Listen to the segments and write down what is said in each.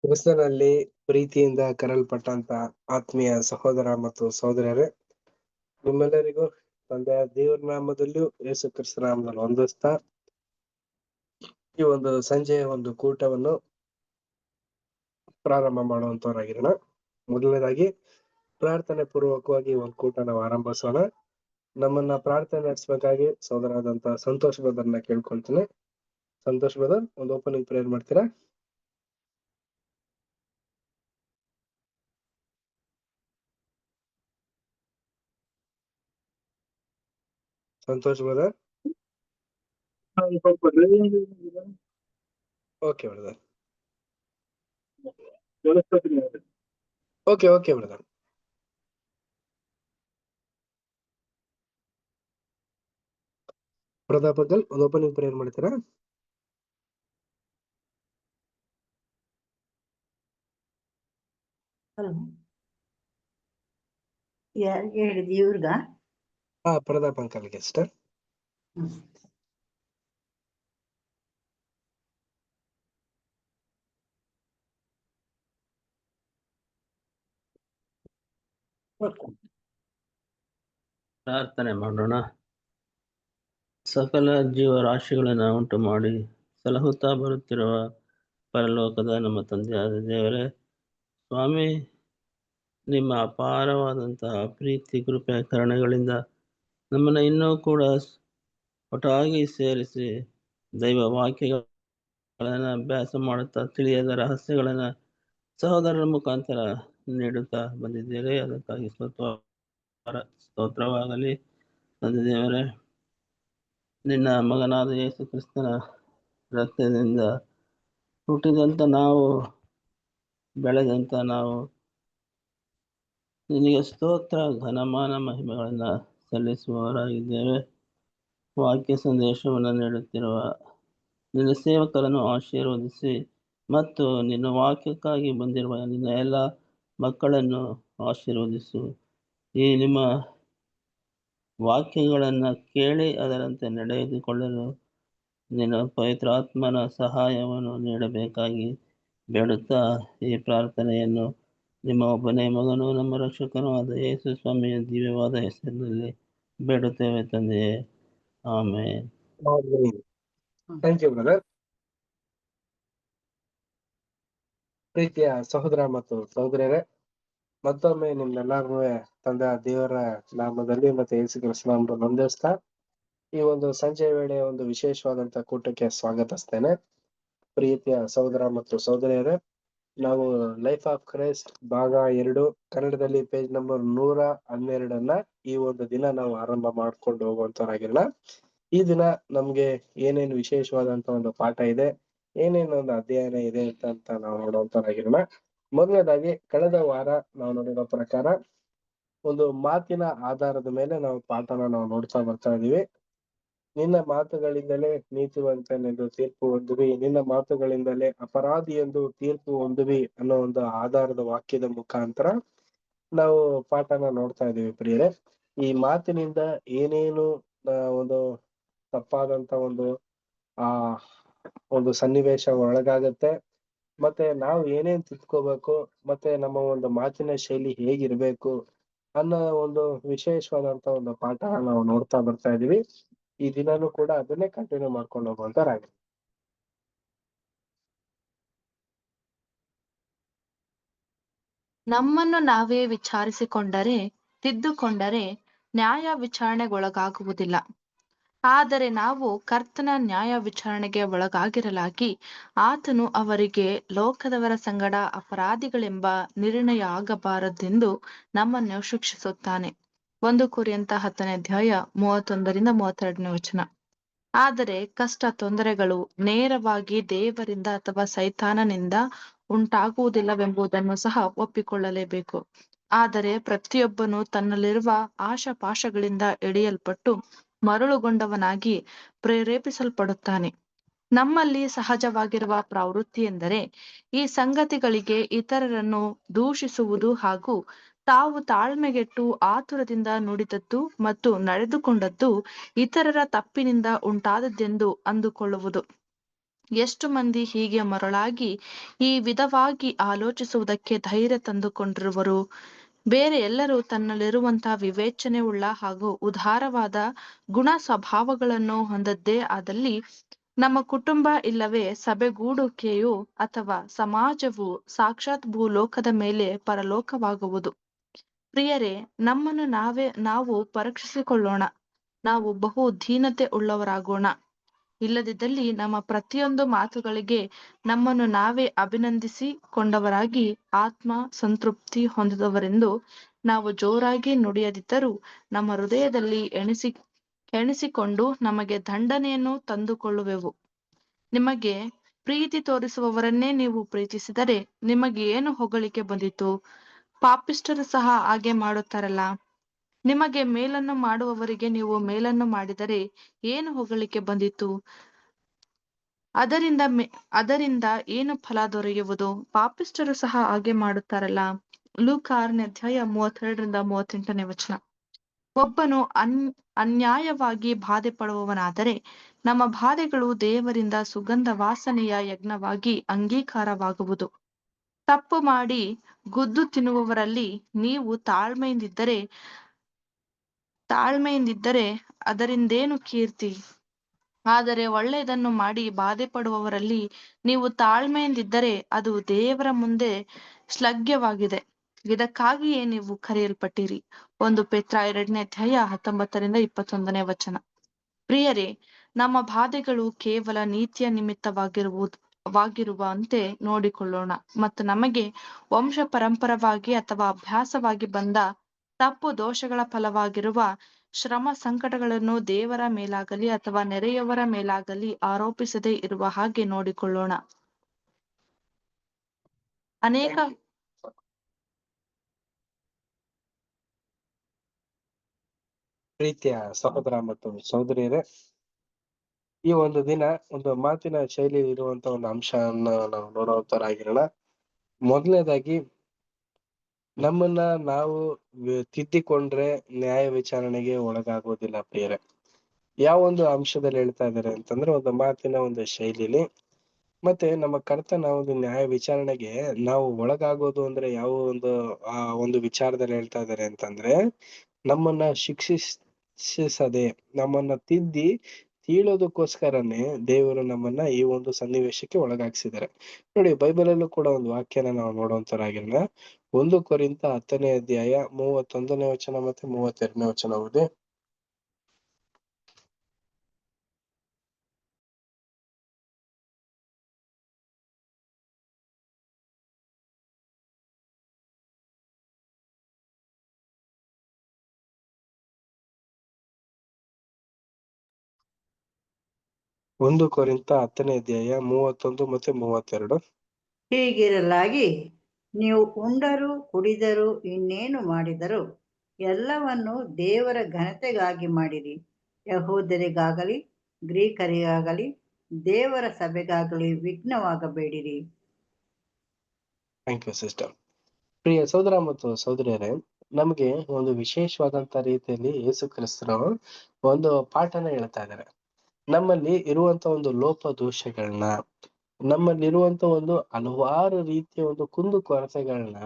ಕ್ರಿಸ್ತನಲ್ಲಿ ಪ್ರೀತಿಯಿಂದ ಕರೆಯಲ್ಪಟ್ಟಂತ ಆತ್ಮೀಯ ಸಹೋದರ ಮತ್ತು ಸಹೋದರರೇ, ನಿಮ್ಮೆಲ್ಲರಿಗೂ ತಂದೆಯ ದೇವರ ನಾಮದಲ್ಲಿಯೂ ಯೇಸು ಕ್ರಿಸ್ತ ನಾಮದಲ್ಲಿ ವಂದಿಸ್ತಾ ಈ ಒಂದು ಸಂಜೆಯ ಒಂದು ಕೂಟವನ್ನು ಪ್ರಾರಂಭ ಮಾಡುವಂತವರಾಗಿರೋಣ. ಮೊದಲನೇದಾಗಿ ಪ್ರಾರ್ಥನೆ ಪೂರ್ವಕವಾಗಿ ಒಂದು ಕೂಟ ನಾವು ಆರಂಭಿಸೋಣ. ನಮ್ಮನ್ನ ಪ್ರಾರ್ಥನೆ ನಡೆಸಬೇಕಾಗಿ ಸಹೋದರಾದಂತ ಸಂತೋಷ್ ಬ್ರದರ್ನ ಕೇಳ್ಕೊಳ್ತೀನಿ. ಸಂತೋಷ್ ಬ್ರದರ್, ಒಂದು ಓಪನಿಂಗ್ ಪ್ರೇಯರ್ ಮಾಡ್ತೀರಾ? Santosh brother. Okay brother. Okay brother. Pratap uncle, ಒಂದು ಓಪನಿಂಗ್ ಪ್ರೇಯರ್ ಮಾಡ್ತೀರಾ? ಯಾರಿಗೆ ಹೇಳಿದ್ವಿ? ಇವ್ರಿಗ? ಪ್ರತಾಪ್ ಅಂಕಲ್ಗೆ ಸಿಸ್ಟರ್. ಪ್ರಾರ್ಥನೆ ಮಾಡೋಣ. ಸಕಲ ಜೀವರಾಶಿಗಳನ್ನು ಉಂಟು ಮಾಡಿ ಸಲಹುತ್ತಾ ಬರುತ್ತಿರುವ ಪರಲೋಕದ ನಮ್ಮ ತಂದೆಯಾದ ದೇವರೇ, ಸ್ವಾಮಿ, ನಿಮ್ಮ ಅಪಾರವಾದಂತಹ ಪ್ರೀತಿ ಕೃಪೆ ಕರುಣೆಗಳಿಂದ ನಮ್ಮನ್ನು ಇನ್ನೂ ಕೂಡ ಒಟ್ಟಾಗಿ ಸೇರಿಸಿ ದೈವ ವಾಕ್ಯಗಳನ್ನು ಅಭ್ಯಾಸ ಮಾಡುತ್ತಾ ತಿಳಿಯದ ರಹಸ್ಯಗಳನ್ನು ಸಹೋದರರ ಮುಖಾಂತರ ನೀಡುತ್ತಾ ಬಂದಿದ್ದೀರಿ. ಅದಕ್ಕಾಗಿ ಸ್ತೋತ್ರವಾಗಲಿ. ತಂದೆ ದೇವರೇ, ನಿನ್ನ ಮಗನಾದ ಯೇಸು ಕ್ರಿಸ್ತನ ರಕ್ತದಿಂದ ಹುಟ್ಟಿದಂಥ ನಾವು, ಬೆಳೆದಂಥ ನಾವು ನಿನಗೆ ಸ್ತೋತ್ರ ಘನಮಾನ ಮಹಿಮೆಗಳನ್ನು ಸಲ್ಲಿಸುವವರಾಗಿದ್ದೇವೆ. ವಾಕ್ಯ ಸಂದೇಶವನ್ನು ನೀಡುತ್ತಿರುವ ನಿನ್ನ ಸೇವಕರನ್ನು ಆಶೀರ್ವದಿಸಿ ಮತ್ತು ನಿನ್ನ ವಾಕ್ಯಕ್ಕಾಗಿ ಬಂದಿರುವ ನಿನ್ನ ಎಲ್ಲ ಮಕ್ಕಳನ್ನು ಆಶೀರ್ವದಿಸು. ಈ ನಿಮ್ಮ ವಾಕ್ಯಗಳನ್ನು ಕೇಳಿ ಅದರಂತೆ ನಡೆದುಕೊಳ್ಳಲು ನಿನ್ನ ಪವಿತ್ರಾತ್ಮನ ಸಹಾಯವನ್ನು ನೀಡಬೇಕಾಗಿ ಬೇಡುತ್ತಾ ಈ ಪ್ರಾರ್ಥನೆಯನ್ನು ನಿಮ್ಮ ಒಬ್ಬನೇ ಮಗನು ನಮ್ಮ ರಕ್ಷಕನೂ ಆದ ಯೇಸು ಸ್ವಾಮಿಯ ದಿವ್ಯವಾದ ಹೆಸರಿನಲ್ಲಿ ಬೇಡುತ್ತೇವೆ ತಂದೆಯೇ, ಆಮೆನ್. Thank you brother. ಪ್ರೀತಿಯ ಸಹೋದರ ಮತ್ತು ಸಹೋದರರೇ, ಮತ್ತೊಮ್ಮೆ ನಿಮ್ನೆಲ್ಲರಿಗೂ ತಂದೆಯ ದೇವರ ನಾಮದಲ್ಲಿ ಮತ್ತೆ ಯೇಸು ಕ್ರಿಸ್ತ ನಾಮದಲ್ಲಿ ವಂದಿಸ್ತಾ ಈ ಒಂದು ಸಂಜೆ ವೇಳೆ ಒಂದು ವಿಶೇಷವಾದಂತ ಕೂಟಕ್ಕೆ ಸ್ವಾಗತಿಸ್ತೇನೆ. ಪ್ರೀತಿಯ ಸಹೋದರ ಮತ್ತು ಸಹೋದರಿಯರೇ, ನಾವು ಲೈಫ್ ಆಫ್ ಕ್ರೈಸ್ಟ್ ಭಾಗ 2 ಕನ್ನಡದಲ್ಲಿ ಪೇಜ್ ನಂಬರ್ 112 ಈ ಒಂದು ದಿನ ನಾವು ಆರಂಭ ಮಾಡ್ಕೊಂಡು ಹೋಗುವಂತವರಾಗಿರೋಣ. ಈ ದಿನ ನಮ್ಗೆ ಏನೇನು ವಿಶೇಷವಾದಂತ ಒಂದು ಪಾಠ ಇದೆ, ಏನೇನು ಒಂದು ಅಧ್ಯಯನ ಇದೆ ಅಂತ ನಾವು ನೋಡುವಂತವರಾಗಿರೋಣ. ಮೊದಲನೇದಾಗಿ ಕಳೆದ ವಾರ ನಾವು ನೋಡಿರೋ ಪ್ರಕಾರ ಒಂದು ಮಾತಿನ ಆಧಾರದ ಮೇಲೆ ನಾವು ಪಾಠನ ನಾವು ನೋಡ್ತಾ ಬರ್ತಾ ಇದೀವಿ. ನಿನ್ನ ಮಾತುಗಳಿಂದಲೇ ನೀತಿವಂತನೆಂದು ತೀರ್ಪು ಹೊಂದುವಿ, ನಿನ್ನ ಮಾತುಗಳಿಂದಲೇ ಅಪರಾಧಿ ಎಂದು ತೀರ್ಪು ಹೊಂದುವಿ ಅನ್ನೋ ಒಂದು ಆಧಾರದ ವಾಕ್ಯದ ಮುಖಾಂತರ ನಾವು ಪಾಠನ ನೋಡ್ತಾ ಇದೀವಿ. ಪ್ರಿಯರೇ, ಈ ಮಾತಿನಿಂದ ಏನೇನು ಒಂದು ತಪ್ಪಾದಂತ ಒಂದು ಸನ್ನಿವೇಶ ಒಳಗಾಗತ್ತೆ, ಮತ್ತೆ ನಾವು ಏನೇನ್ ತಿಳ್ಕೋಬೇಕು, ಮತ್ತೆ ನಮ್ಮ ಒಂದು ಮಾತಿನ ಶೈಲಿ ಹೇಗಿರ್ಬೇಕು ಅನ್ನೋ ಒಂದು ವಿಶೇಷವಾದಂತ ಒಂದು ಪಾಠ ನಾವು ನೋಡ್ತಾ ಬರ್ತಾ ಇದೀವಿ. ಈ ದಿನಾನು ಕೂಡ ಅದನ್ನೇ ಕಂಟಿನ್ಯೂ ಮಾಡ್ಕೊಂಡು ಹೋಗುವಂತರಾಗಿ. ನಮ್ಮನ್ನು ನಾವೇ ವಿಚಾರಿಸಿಕೊಂಡರೆ, ತಿದ್ದುಕೊಂಡರೆ ನ್ಯಾಯ ವಿಚಾರಣೆಗೊಳಗಾಗುವುದಿಲ್ಲ. ಆದರೆ ನಾವು ಕರ್ತನ ನ್ಯಾಯ ವಿಚಾರಣೆಗೆ ಒಳಗಾಗಿರಲಾಗಿ ಆತನು ಅವರಿಗೆ ಲೋಕದವರ ಸಂಗಡ ಅಪರಾಧಿಗಳೆಂಬ ನಿರ್ಣಯ ಆಗಬಾರದೆಂದು ನಮ್ಮನ್ನು ಶಿಕ್ಷಿಸುತ್ತಾನೆ. 1 ಕೊರಿಂಥ 10ನೇ ಅಧ್ಯಾಯ 31-32ನೇ ವಚನ. ಆದರೆ ಕಷ್ಟ ತೊಂದರೆಗಳು ನೇರವಾಗಿ ದೇವರಿಂದ ಅಥವಾ ಸೈತಾನನಿಂದ ಉಂಟಾಗುವುದಿಲ್ಲವೆಂಬುದನ್ನು ಸಹ ಒಪ್ಪಿಕೊಳ್ಳಲೇಬೇಕು. ಆದರೆ ಪ್ರತಿಯೊಬ್ಬನು ತನ್ನಲ್ಲಿರುವ ಆಶಾಪಾಶಗಳಿಂದ ಎಳೆಯಲ್ಪಟ್ಟು ಮರಳುಗೊಂಡವನಾಗಿ ಪ್ರೇರೇಪಿಸಲ್ಪಡುತ್ತಾನೆ. ನಮ್ಮಲ್ಲಿ ಸಹಜವಾಗಿರುವ ಪ್ರವೃತ್ತಿ ಎಂದರೆ ಈ ಸಂಗತಿಗಳಿಗೆ ಇತರರನ್ನು ದೂಷಿಸುವುದು ಹಾಗೂ ತಾವು ತಾಳ್ಮೆಗೆಟ್ಟು ಆತುರದಿಂದ ನುಡಿದದ್ದು ಮತ್ತು ನಡೆದುಕೊಂಡದ್ದು ಇತರರ ತಪ್ಪಿನಿಂದ ಉಂಟಾದದ್ದೆಂದು ಅಂದುಕೊಳ್ಳುವುದು. ಎಷ್ಟು ಮಂದಿ ಹೀಗೆ ಮರಳಾಗಿ ಈ ವಿಧವಾಗಿ ಆಲೋಚಿಸುವುದಕ್ಕೆ ಧೈರ್ಯ ತಂದುಕೊಂಡಿರುವರು? ಬೇರೆ ಎಲ್ಲರೂ ತನ್ನಲ್ಲಿರುವಂತಹ ವಿವೇಚನೆ ಉಳ್ಳ ಹಾಗೂ ಉದಾರವಾದ ಗುಣ ಸ್ವಭಾವಗಳನ್ನು ಹೊಂದದ್ದೇ ಆದಲ್ಲಿ ನಮ್ಮ ಕುಟುಂಬ ಇಲ್ಲವೇ ಸಭೆಗೂಡುವಿಕೆಯು ಅಥವಾ ಸಮಾಜವು ಸಾಕ್ಷಾತ್ ಭೂಲೋಕದ ಮೇಲೆ ಪರಲೋಕವಾಗುವುದು. ಪ್ರಿಯರೇ, ನಮ್ಮನ್ನು ನಾವು ಪರೀಕ್ಷಿಸಿಕೊಳ್ಳೋಣ, ನಾವು ಬಹು ದೀನತೆ ಉಳ್ಳವರಾಗೋಣ. ಇಲ್ಲದಿದ್ದಲ್ಲಿ ನಮ್ಮ ಪ್ರತಿಯೊಂದು ಮಾತುಗಳಿಗೆ ನಮ್ಮನ್ನು ನಾವೇ ಅಭಿನಂದಿಸಿಕೊಂಡವರಾಗಿ ಆತ್ಮ ಸಂತೃಪ್ತಿ ಹೊಂದಿದವರೆಂದು ನಾವು ಜೋರಾಗಿ ನುಡಿಯದಿದ್ದರೂ ನಮ್ಮ ಹೃದಯದಲ್ಲಿ ಎಣಿಸಿಕೊಂಡು ನಮಗೆ ದಂಡನೆಯನ್ನು ತಂದುಕೊಳ್ಳುವೆವು. ನಿಮಗೆ ಪ್ರೀತಿ ತೋರಿಸುವವರನ್ನೇ ನೀವು ಪ್ರೀತಿಸಿದರೆ ನಿಮಗೆ ಏನು ಹೊಗಳಿಕೆ ಬಂದಿತು? ಪಾಪಿಷ್ಠರು ಸಹ ಹಾಗೆ ಮಾಡುತ್ತಾರಲ್ಲ. ನಿಮಗೆ ಮೇಲನ್ನು ಮಾಡುವವರಿಗೆ ನೀವು ಮೇಲನ್ನು ಮಾಡಿದರೆ ಏನು ಹೊಗಳಿಕೆ ಬಂದಿತು? ಅದರಿಂದ ಏನು ಫಲ ದೊರೆಯುವುದು? ಪಾಪಿಷ್ಠರು ಸಹ ಹಾಗೆ ಮಾಡುತ್ತಾರಲ್ಲ. ಲೂಕ 6ನೇ ಅಧ್ಯಾಯ 32-38ನೇ ವಚನ. ಒಬ್ಬನು ಅನ್ಯಾಯವಾಗಿ ಬಾಧೆ ಪಡುವವನಾದರೆ ನಮ್ಮ ಬಾಧೆಗಳು ದೇವರಿಂದ ಸುಗಂಧ ವಾಸನೆಯ ಯಜ್ಞವಾಗಿ ಅಂಗೀಕಾರವಾಗುವುದು. ತಪ್ಪು ಮಾಡಿ ಗುದ್ದು ತಿನ್ನುವವರಲ್ಲಿ ನೀವು ತಾಳ್ಮೆಯಿಂದಿದ್ದರೆ ಅದರಿಂದೇನು ಕೀರ್ತಿ? ಆದರೆ ಒಳ್ಳೆಯದನ್ನು ಮಾಡಿ ಬಾಧೆ ಪಡುವವರಲ್ಲಿ ನೀವು ತಾಳ್ಮೆಯಿಂದಿದ್ದರೆ ಅದು ದೇವರ ಮುಂದೆ ಶ್ಲಾಘ್ಯವಾಗಿದೆ. ಇದಕ್ಕಾಗಿಯೇ ನೀವು ಕರೆಯಲ್ಪಟ್ಟಿರಿ. 1 ಪೇತ್ರ 2ನೇ ಅಧ್ಯಾಯ 19-21ನೇ ವಚನ. ಪ್ರಿಯರೇ, ನಮ್ಮ ಬಾಧೆಗಳು ಕೇವಲ ನೀತಿಯ ನಿಮಿತ್ತವಾಗಿರುವಂತೆ ನೋಡಿಕೊಳ್ಳೋಣ ಮತ್ತು ನಮಗೆ ವಂಶ ಪರಂಪರವಾಗಿ ಅಥವಾ ಅಭ್ಯಾಸವಾಗಿ ಬಂದ ತಪ್ಪು ದೋಷಗಳ ಫಲವಾಗಿರುವ ಶ್ರಮ ಸಂಕಟಗಳನ್ನು ದೇವರ ಮೇಲಾಗಲಿ ಅಥವಾ ನೆರೆಯವರ ಮೇಲಾಗಲಿ ಆರೋಪಿಸದೇ ಇರುವ ಹಾಗೆ ನೋಡಿಕೊಳ್ಳೋಣ. ಅನೇಕ ಪ್ರೀತಿಯ ಸಹೋದರ ಮತ್ತು ಸಹೋದರಿಯರೇ, ಈ ಒಂದು ದಿನ ಒಂದು ಮಾತಿನ ಶೈಲಿ ಇರುವಂತ ಒಂದು ಅಂಶವನ್ನ ನಾವು ನೋಡುವಂತರಾಗಿರೋಣ. ಮೊದಲನೇದಾಗಿ, ನಮ್ಮನ್ನ ನಾವು ತಿದ್ದಿಕೊಂಡ್ರೆ ನ್ಯಾಯ ವಿಚಾರಣೆಗೆ ಒಳಗಾಗೋದಿಲ್ಲ. ಪ್ರಿಯರೇ, ಯಾವ ಒಂದು ಅಂಶದಲ್ಲಿ ಹೇಳ್ತಾ ಇದ್ದಾರೆ ಅಂತಂದ್ರೆ, ಒಂದು ಮಾತಿನ ಒಂದು ಶೈಲಿಲಿ ಮತ್ತೆ ನಮ್ಮ ಕರ್ತನ ಒಂದು ನ್ಯಾಯ ವಿಚಾರಣೆಗೆ ನಾವು ಒಳಗಾಗೋದು ಅಂದ್ರೆ ಯಾವ ಒಂದು ವಿಚಾರದಲ್ಲಿ ಹೇಳ್ತಾ ಇದ್ದಾರೆ ಅಂತಂದ್ರೆ, ನಮ್ಮನ್ನ ಶಿಕ್ಷಿಸದೆ ನಮ್ಮನ್ನ ತಿದ್ದಿ ತೀಳೋದಕ್ಕೋಸ್ಕರನೇ ದೇವರು ನಮ್ಮನ್ನ ಈ ಒಂದು ಸನ್ನಿವೇಶಕ್ಕೆ ಒಳಗಾಗ್ಸಿದ್ದಾರೆ. ನೋಡಿ, ಬೈಬಲಲ್ಲೂ ಕೂಡ ಒಂದು ವಾಕ್ಯನ ನಾವು ನೋಡುವಂತರಾಗಿರೋಣ. 1 ಕೊರಿಂಥ 10ನೇ ಅಧ್ಯಾಯ 31ನೇ ವಚನ ಮತ್ತೆ 32ನೇ ವಚನ ಓದಿ. ಒಂದು ಕೊರಿಂಥ 10ನೇ ಅಧ್ಯಾಯ 31 ಮತ್ತೆ 32. ಹೀಗಿರಲಾಗಿ ನೀವು ಉಂಡರೂ ಕುಡಿದರೂ ಇನ್ನೇನು ಮಾಡಿದರೂ ಎಲ್ಲವನ್ನು ದೇವರ ಘನತೆಗಾಗಿ ಮಾಡಿರಿ. ಯಹೂದರಿಗಾಗಲಿ ಗ್ರೀಕರಿಗಾಗಲಿ ದೇವರ ಸಭೆಗಾಗಲಿ ವಿಘ್ನವಾಗಬೇಡಿರಿ. Thank you sister. ಪ್ರಿಯ ಸಹೋದರ ಮತ್ತು ಸಹೋದರಿಯರೇ, ನಮಗೆ ಒಂದು ವಿಶೇಷವಾದಂತ ರೀತಿಯಲ್ಲಿ ಯೇಸು ಕ್ರಿಸ್ತರು ಒಂದು ಪಾಠನ ಹೇಳ್ತಾ ಇದ್ದಾರೆ. ನಮ್ಮಲ್ಲಿ ಇರುವಂತ ಒಂದು ಲೋಪ ದೋಷಗಳನ್ನ, ನಮ್ಮಲ್ಲಿರುವಂತ ಒಂದು ಹಲವಾರು ರೀತಿಯ ಒಂದು ಕುಂದು ಕೊರತೆಗಳನ್ನ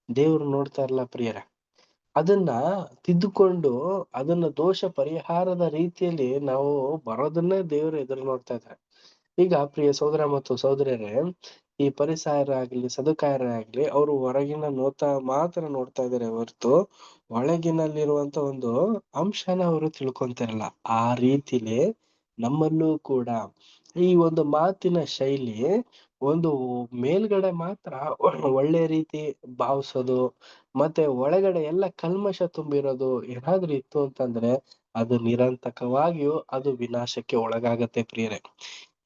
ದೇವ್ರು ನೋಡ್ತಾ ಇರಲ್ಲ ಪ್ರಿಯರೇ. ಅದನ್ನ ತಿದ್ದುಕೊಂಡು ಅದನ್ನ ದೋಷ ಪರಿಹಾರದ ರೀತಿಯಲ್ಲಿ ನಾವು ಬರೋದನ್ನೇ ದೇವರು ಎದುರು ನೋಡ್ತಾ ಇದ್ದಾರೆ. ಈಗ ಪ್ರಿಯ ಸಹೋದರ ಮತ್ತು ಸಹೋದರಿಯರೇ, ಈ ಪರಿಸರಾಗ್ಲಿ ಸದುಕಾಯರಾಗ್ಲಿ ಅವರು ಹೊರಗಿನ ಮಾತ್ರ ನೋಡ್ತಾ ಇದ್ದಾರೆ ಹೊರತು ಒಳಗಿನಲ್ಲಿರುವಂತ ಒಂದು ಅಂಶನ ಅವರು ತಿಳ್ಕೊಂತಿರಲ್ಲ. ಆ ರೀತಿಲಿ ನಮ್ಮಲ್ಲೂ ಕೂಡ ಈ ಒಂದು ಮಾತಿನ ಶೈಲಿ ಒಂದು ಮೇಲ್ಗಡೆ ಮಾತ್ರ ಒಳ್ಳೆ ರೀತಿ ಭಾವಿಸೋದು ಮತ್ತೆ ಒಳಗಡೆ ಎಲ್ಲ ಕಲ್ಮಶ ತುಂಬಿರೋದು ಏನಾದ್ರೂ ಇತ್ತು ಅಂತಂದ್ರೆ ಅದು ನಿರಂತಕವಾಗಿಯೂ ಅದು ವಿನಾಶಕ್ಕೆ ಒಳಗಾಗತ್ತೆ ಪ್ರಿಯರೇ.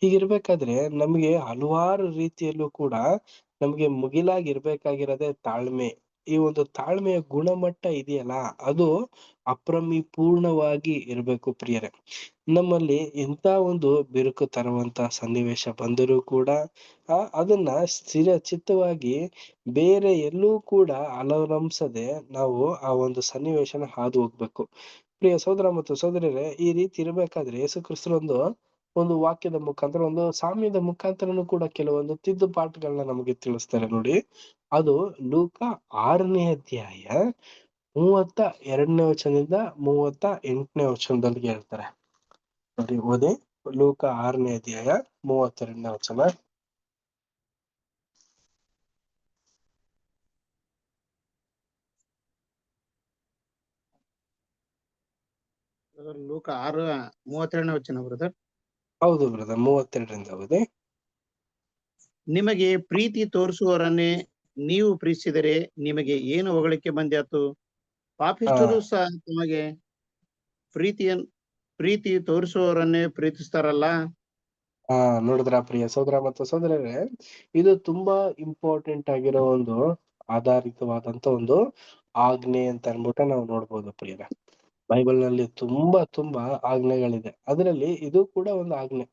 ಹೀಗಿರ್ಬೇಕಾದ್ರೆ ನಮ್ಗೆ ಹಲವಾರು ರೀತಿಯಲ್ಲೂ ಕೂಡ ನಮ್ಗೆ ಮುಗಿಲಾಗಿರ್ಬೇಕಾಗಿರೋದೇ ತಾಳ್ಮೆ. ಈ ಒಂದು ತಾಳ್ಮೆಯ ಗುಣಮಟ್ಟ ಇದೆಯಲ್ಲ, ಅದು ಅಪ್ರಮಿಪೂರ್ಣವಾಗಿ ಇರ್ಬೇಕು ಪ್ರಿಯರೇ. ನಮ್ಮಲ್ಲಿ ಇಂಥ ಒಂದು ಬಿರುಕು ತರುವಂತ ಸನ್ನಿವೇಶ ಬಂದರೂ ಕೂಡ ಅದನ್ನ ಸ್ಥಿರ ಚಿತ್ತವಾಗಿ ಬೇರೆ ಎಲ್ಲೂ ಕೂಡ ಅವಲಂಬಿಸದೆ ನಾವು ಆ ಒಂದು ಸನ್ನಿವೇಶನ ಹಾದು ಹೋಗ್ಬೇಕು. ಪ್ರಿಯ ಸಹೋದರ ಮತ್ತು ಸಹೋದರಿಯರೇ, ಈ ರೀತಿ ಇರ್ಬೇಕಾದ್ರೆ ಯೇಸು ಕ್ರಿಸ್ತರೊಂದು ಒಂದು ವಾಕ್ಯದ ಮುಖಾಂತರ, ಒಂದು ಸಾಮ್ಯದ ಮುಖಾಂತರನು ಕೂಡ ಕೆಲವೊಂದು ತಿದ್ದುಪಾಠುಗಳನ್ನ ನಮಗೆ ತಿಳಿಸ್ತಾರೆ ನೋಡಿ. ಅದು ಲೂಕ 6ನೇ ಅಧ್ಯಾಯ 32ನೇ ವಚನದಿಂದ 38ನೇ ವಚನದಲ್ಲಿ ಹೇಳ್ತಾರೆ ನೋಡಿ. ಓದಿ, ಲೂಕ 6ನೇ ಅಧ್ಯಾಯ 32ನೇ ವಚನ. ಲೂಕ 6:32ನೇ ವಚನ ಬ್ರದರ್. ಹೌದು ಬ್ರದರ್, 32ರಿಂದ ಓದಿ. ನಿಮಗೆ ಪ್ರೀತಿ ತೋರಿಸುವವರನ್ನೇ ನೀವು ಪ್ರೀತಿಸಿದರೆ ನಿಮಗೆ ಏನು ಹೊಗಳಿಕೆ ಬಂದ್ಯಾತು? ಪಾಪಿಷ್ಠರು ಸಹ ತಮಗೆ ಪ್ರೀತಿ ತೋರಿಸುವವರನ್ನೇ ಪ್ರೀತಿಸ್ತಾರಲ್ಲ. ನೋಡಿದ್ರ ಪ್ರಿಯ ಸಹೋದರ ಮತ್ತು ಸಹೋದರರೇ, ಇದು ತುಂಬಾ ಇಂಪಾರ್ಟೆಂಟ್ ಆಗಿರೋ ಒಂದು ಆಧಾರಿತವಾದಂತ ಒಂದು ಆಜ್ಞೆ ಅಂತ ಅನ್ಬಿಟ್ಟು ನಾವು ನೋಡ್ಬೋದು ಪ್ರಿಯರ. ಬೈಬಲ್ ನಲ್ಲಿ ತುಂಬಾ ಆಜ್ಞೆಗಳಿದೆ, ಅದರಲ್ಲಿ ಇದು ಕೂಡ ಒಂದು ಆಜ್ಞೆ.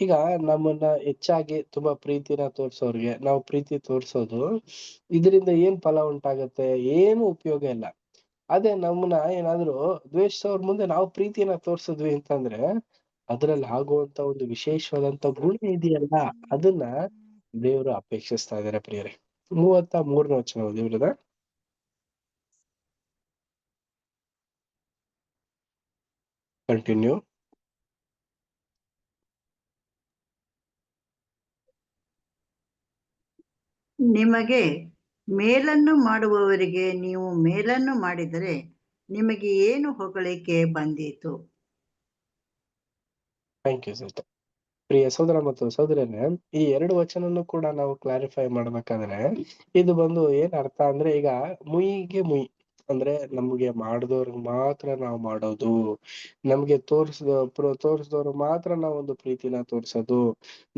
ಈಗ ನಮ್ಮನ್ನ ಹೆಚ್ಚಾಗಿ ತುಂಬಾ ಪ್ರೀತಿನ ತೋರ್ಸೋರ್ಗೆ ನಾವು ಪ್ರೀತಿ ತೋರ್ಸೋದು, ಇದರಿಂದ ಏನ್ ಫಲ ಉಂಟಾಗತ್ತೆ? ಏನು ಉಪಯೋಗ ಇಲ್ಲ. ಅದೇ ನಮ್ಮನ್ನ ಏನಾದ್ರು ದ್ವೇಷಿಸೋರ್ ಮುಂದೆ ನಾವು ಪ್ರೀತಿನ ತೋರ್ಸಿದ್ವಿ ಅಂತಂದ್ರೆ ಅದ್ರಲ್ಲಿ ಆಗುವಂತ ಒಂದು ವಿಶೇಷವಾದಂತ ಗುಣ ಇದೆಯಲ್ಲ, ಅದನ್ನ ದೇವರು ಅಪೇಕ್ಷಿಸ್ತಾ ಇದಾರೆ ಪ್ರಿಯರೇ. 33ನೇ ವಚನ ದೇವ್ರದ. ಕಂಟಿನ್ಯೂ. ನಿಮಗೆ ಮೇಲನ್ನು ಮಾಡುವವರಿಗೆ ನೀವು ಮೇಲನ್ನು ಮಾಡಿದರೆ ನಿಮಗೆ ಏನು ಹೊಗಳಿಕೆ ಬಂದೀತು? Thank you sister. ಪ್ರಿಯ ಸಹೋದರ ಮತ್ತು ಸಹೋದರನೇ, ಈ 2 ವಚನನು ಕೂಡ ನಾವು ಕ್ಲಾರಿಫೈ ಮಾಡ್ಬೇಕಾದ್ರೆ ಇದು ಬಂದು ಏನ್ ಅರ್ಥ ಅಂದ್ರೆ, ಈಗ ಮುಯಿಗೆ ಮುಯಿ ಅಂದ್ರೆ ನಮ್ಗೆ ಮಾಡಿದವ್ರಿಗೆ ಮಾತ್ರ ನಾವು ಮಾಡೋದು, ನಮ್ಗೆ ತೋರಿಸಿದವ್ರು ಮಾತ್ರ ನಾವು ಒಂದು ಪ್ರೀತಿನ ತೋರ್ಸೋದು,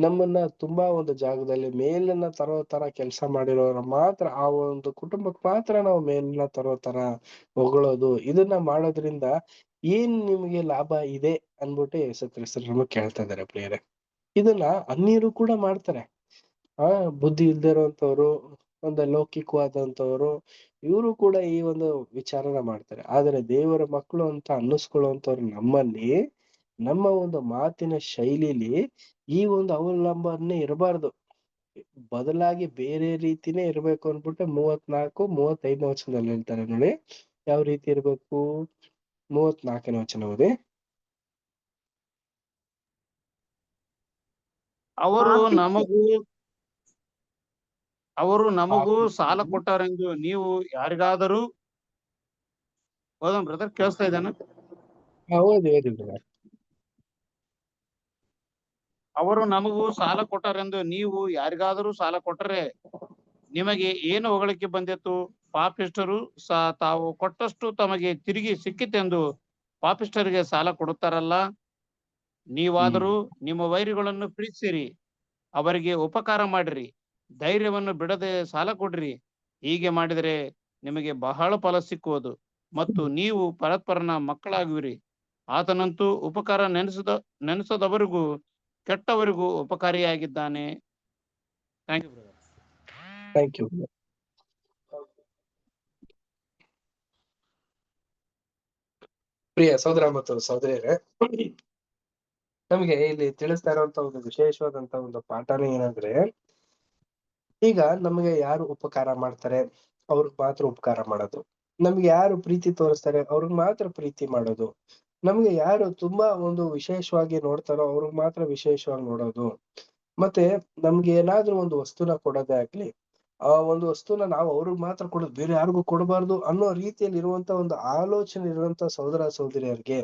ನಮ್ಮನ್ನ ತುಂಬಾ ಒಂದು ಜಾಗದಲ್ಲಿ ಮೇಲನ್ನ ತರೋ ತರ ಕೆಲಸ ಮಾಡಿರೋರ ಮಾತ್ರ, ಆ ಒಂದು ಕುಟುಂಬಕ್ಕೆ ಮಾತ್ರ ನಾವು ಮೇಲನ್ನ ತರೋ ತರ ಹೊಗಳೋದು, ಇದನ್ನ ಮಾಡೋದ್ರಿಂದ ಏನ್ ನಿಮ್ಗೆ ಲಾಭ ಇದೆ ಅನ್ಬಿಟ್ಟು ಯೇಸು ಕ್ರಿಸ್ತರು ನಮಗ್ ಕೇಳ್ತಾ ಇದಾರೆ ಪ್ರಿಯರೇ. ಇದನ್ನ ಅನ್ಯರು ಕೂಡ ಮಾಡ್ತಾರೆ. ಬುದ್ಧಿ ಇಲ್ದೇ ಇರುವಂತವ್ರು, ಒಂದು ಲೌಕಿಕವಾದಂತವ್ರು, ಇವರು ಕೂಡ ಈ ಒಂದು ವಿಚಾರನ ಮಾಡ್ತಾರೆ. ಆದ್ರೆ ದೇವರ ಮಕ್ಕಳು ಅಂತ ಅನ್ನಿಸ್ಕೊಳ್ಳುವಂತವ್ರು ನಮ್ಮಲ್ಲಿ, ನಮ್ಮ ಒಂದು ಮಾತಿನ ಶೈಲಿಲಿ ಈ ಒಂದು ಅವಲಂಬನೆ ಇರಬಾರ್ದು, ಬದಲಾಗಿ ಬೇರೆ ರೀತಿನೇ ಇರ್ಬೇಕು ಅನ್ಬಿಟ್ಟು 34-35ನೇ ವಚನದಲ್ಲಿ ಹೇಳ್ತಾರೆ ನೋಡಿ. ಯಾವ ರೀತಿ ಇರ್ಬೇಕು? 34ನೇ ವಚನ ಓದಿ. ಅವರು ನಮಗೂ ಸಾಲ ಕೊಟ್ಟಾರೆಂದು ನೀವು ಯಾರಿಗಾದರೂ, ಬ್ರದರ್ ಕೇಳಿಸ್ತಾ ಇದ್ದಾನ? ಅವರು ನಮಗೂ ಸಾಲ ಕೊಟ್ಟಾರೆಂದು ನೀವು ಯಾರಿಗಾದರೂ ಸಾಲ ಕೊಟ್ಟರೆ ನಿಮಗೆ ಏನು ಹೊಗಳಿಕೆ ಬಂದಿತ್ತು? ಪಾಪಿಷ್ಠರು ಸಹ ತಾವು ಕೊಟ್ಟಷ್ಟು ತಮಗೆ ತಿರುಗಿ ಸಿಕ್ಕಿತೆಂದು ಪಾಪಿಷ್ಠರಿಗೆ ಸಾಲ ಕೊಡುತ್ತಾರಲ್ಲ. ನೀವಾದರೂ ನಿಮ್ಮ ವೈರಿಗಳನ್ನು ಪ್ರೀತಿಸಿರಿ, ಅವರಿಗೆ ಉಪಕಾರ ಮಾಡಿರಿ, ಧೈರ್ಯವನ್ನು ಬಿಡದೆ ಸಾಲ ಕೊಡ್ರಿ. ಹೀಗೆ ಮಾಡಿದರೆ ನಿಮಗೆ ಬಹಳ ಫಲ ಸಿಕ್ಕುವುದು ಮತ್ತು ನೀವು ಪರಸ್ಪರನ ಮಕ್ಕಳಾಗುವಿರಿ. ಆತನಂತೂ ಉಪಕಾರ ನೆನೆಸದವರಿಗೂ ಕೆಟ್ಟವರಿಗೂ ಉಪಕಾರಿಯಾಗಿದ್ದಾನೆ. Thank you. ಪ್ರಿಯ ಸಹೋದರ ಮತ್ತು ಸಹೋದರಿಯರೇ, ನಮಗೆ ಇಲ್ಲಿ ತಿಳಿಸ್ತಾ ಇರುವಂತ ಒಂದು ವಿಶೇಷವಾದಂತ ಒಂದು ಪಾಠನೇ ಏನಂದ್ರೆ, ಈಗ ನಮಗೆ ಯಾರು ಉಪಕಾರ ಮಾಡ್ತಾರೆ ಅವ್ರಿಗೆ ಮಾತ್ರ ಉಪಕಾರ ಮಾಡೋದು, ನಮ್ಗೆ ಯಾರು ಪ್ರೀತಿ ತೋರಿಸ್ತಾರೆ ಅವ್ರಿಗೆ ಮಾತ್ರ ಪ್ರೀತಿ ಮಾಡೋದು, ನಮ್ಗೆ ಯಾರು ತುಂಬಾ ಒಂದು ವಿಶೇಷವಾಗಿ ನೋಡ್ತಾರೋ ಅವ್ರಿಗೆ ಮಾತ್ರ ವಿಶೇಷವಾಗಿ ನೋಡೋದು, ಮತ್ತೆ ನಮ್ಗೆ ಏನಾದ್ರೂ ಒಂದು ವಸ್ತುನ ಕೊಡೋದೇ ಆಗ್ಲಿ, ಆ ಒಂದು ವಸ್ತುನ ನಾವು ಅವ್ರಿಗೆ ಮಾತ್ರ ಕೊಡೋದು, ಬೇರೆ ಯಾರಿಗೂ ಕೊಡಬಾರ್ದು ಅನ್ನೋ ರೀತಿಯಲ್ಲಿ ಇರುವಂತ ಒಂದು ಆಲೋಚನೆ ಇರುವಂತ ಸಹೋದರ ಸಹೋದರಿಯರಿಗೆ,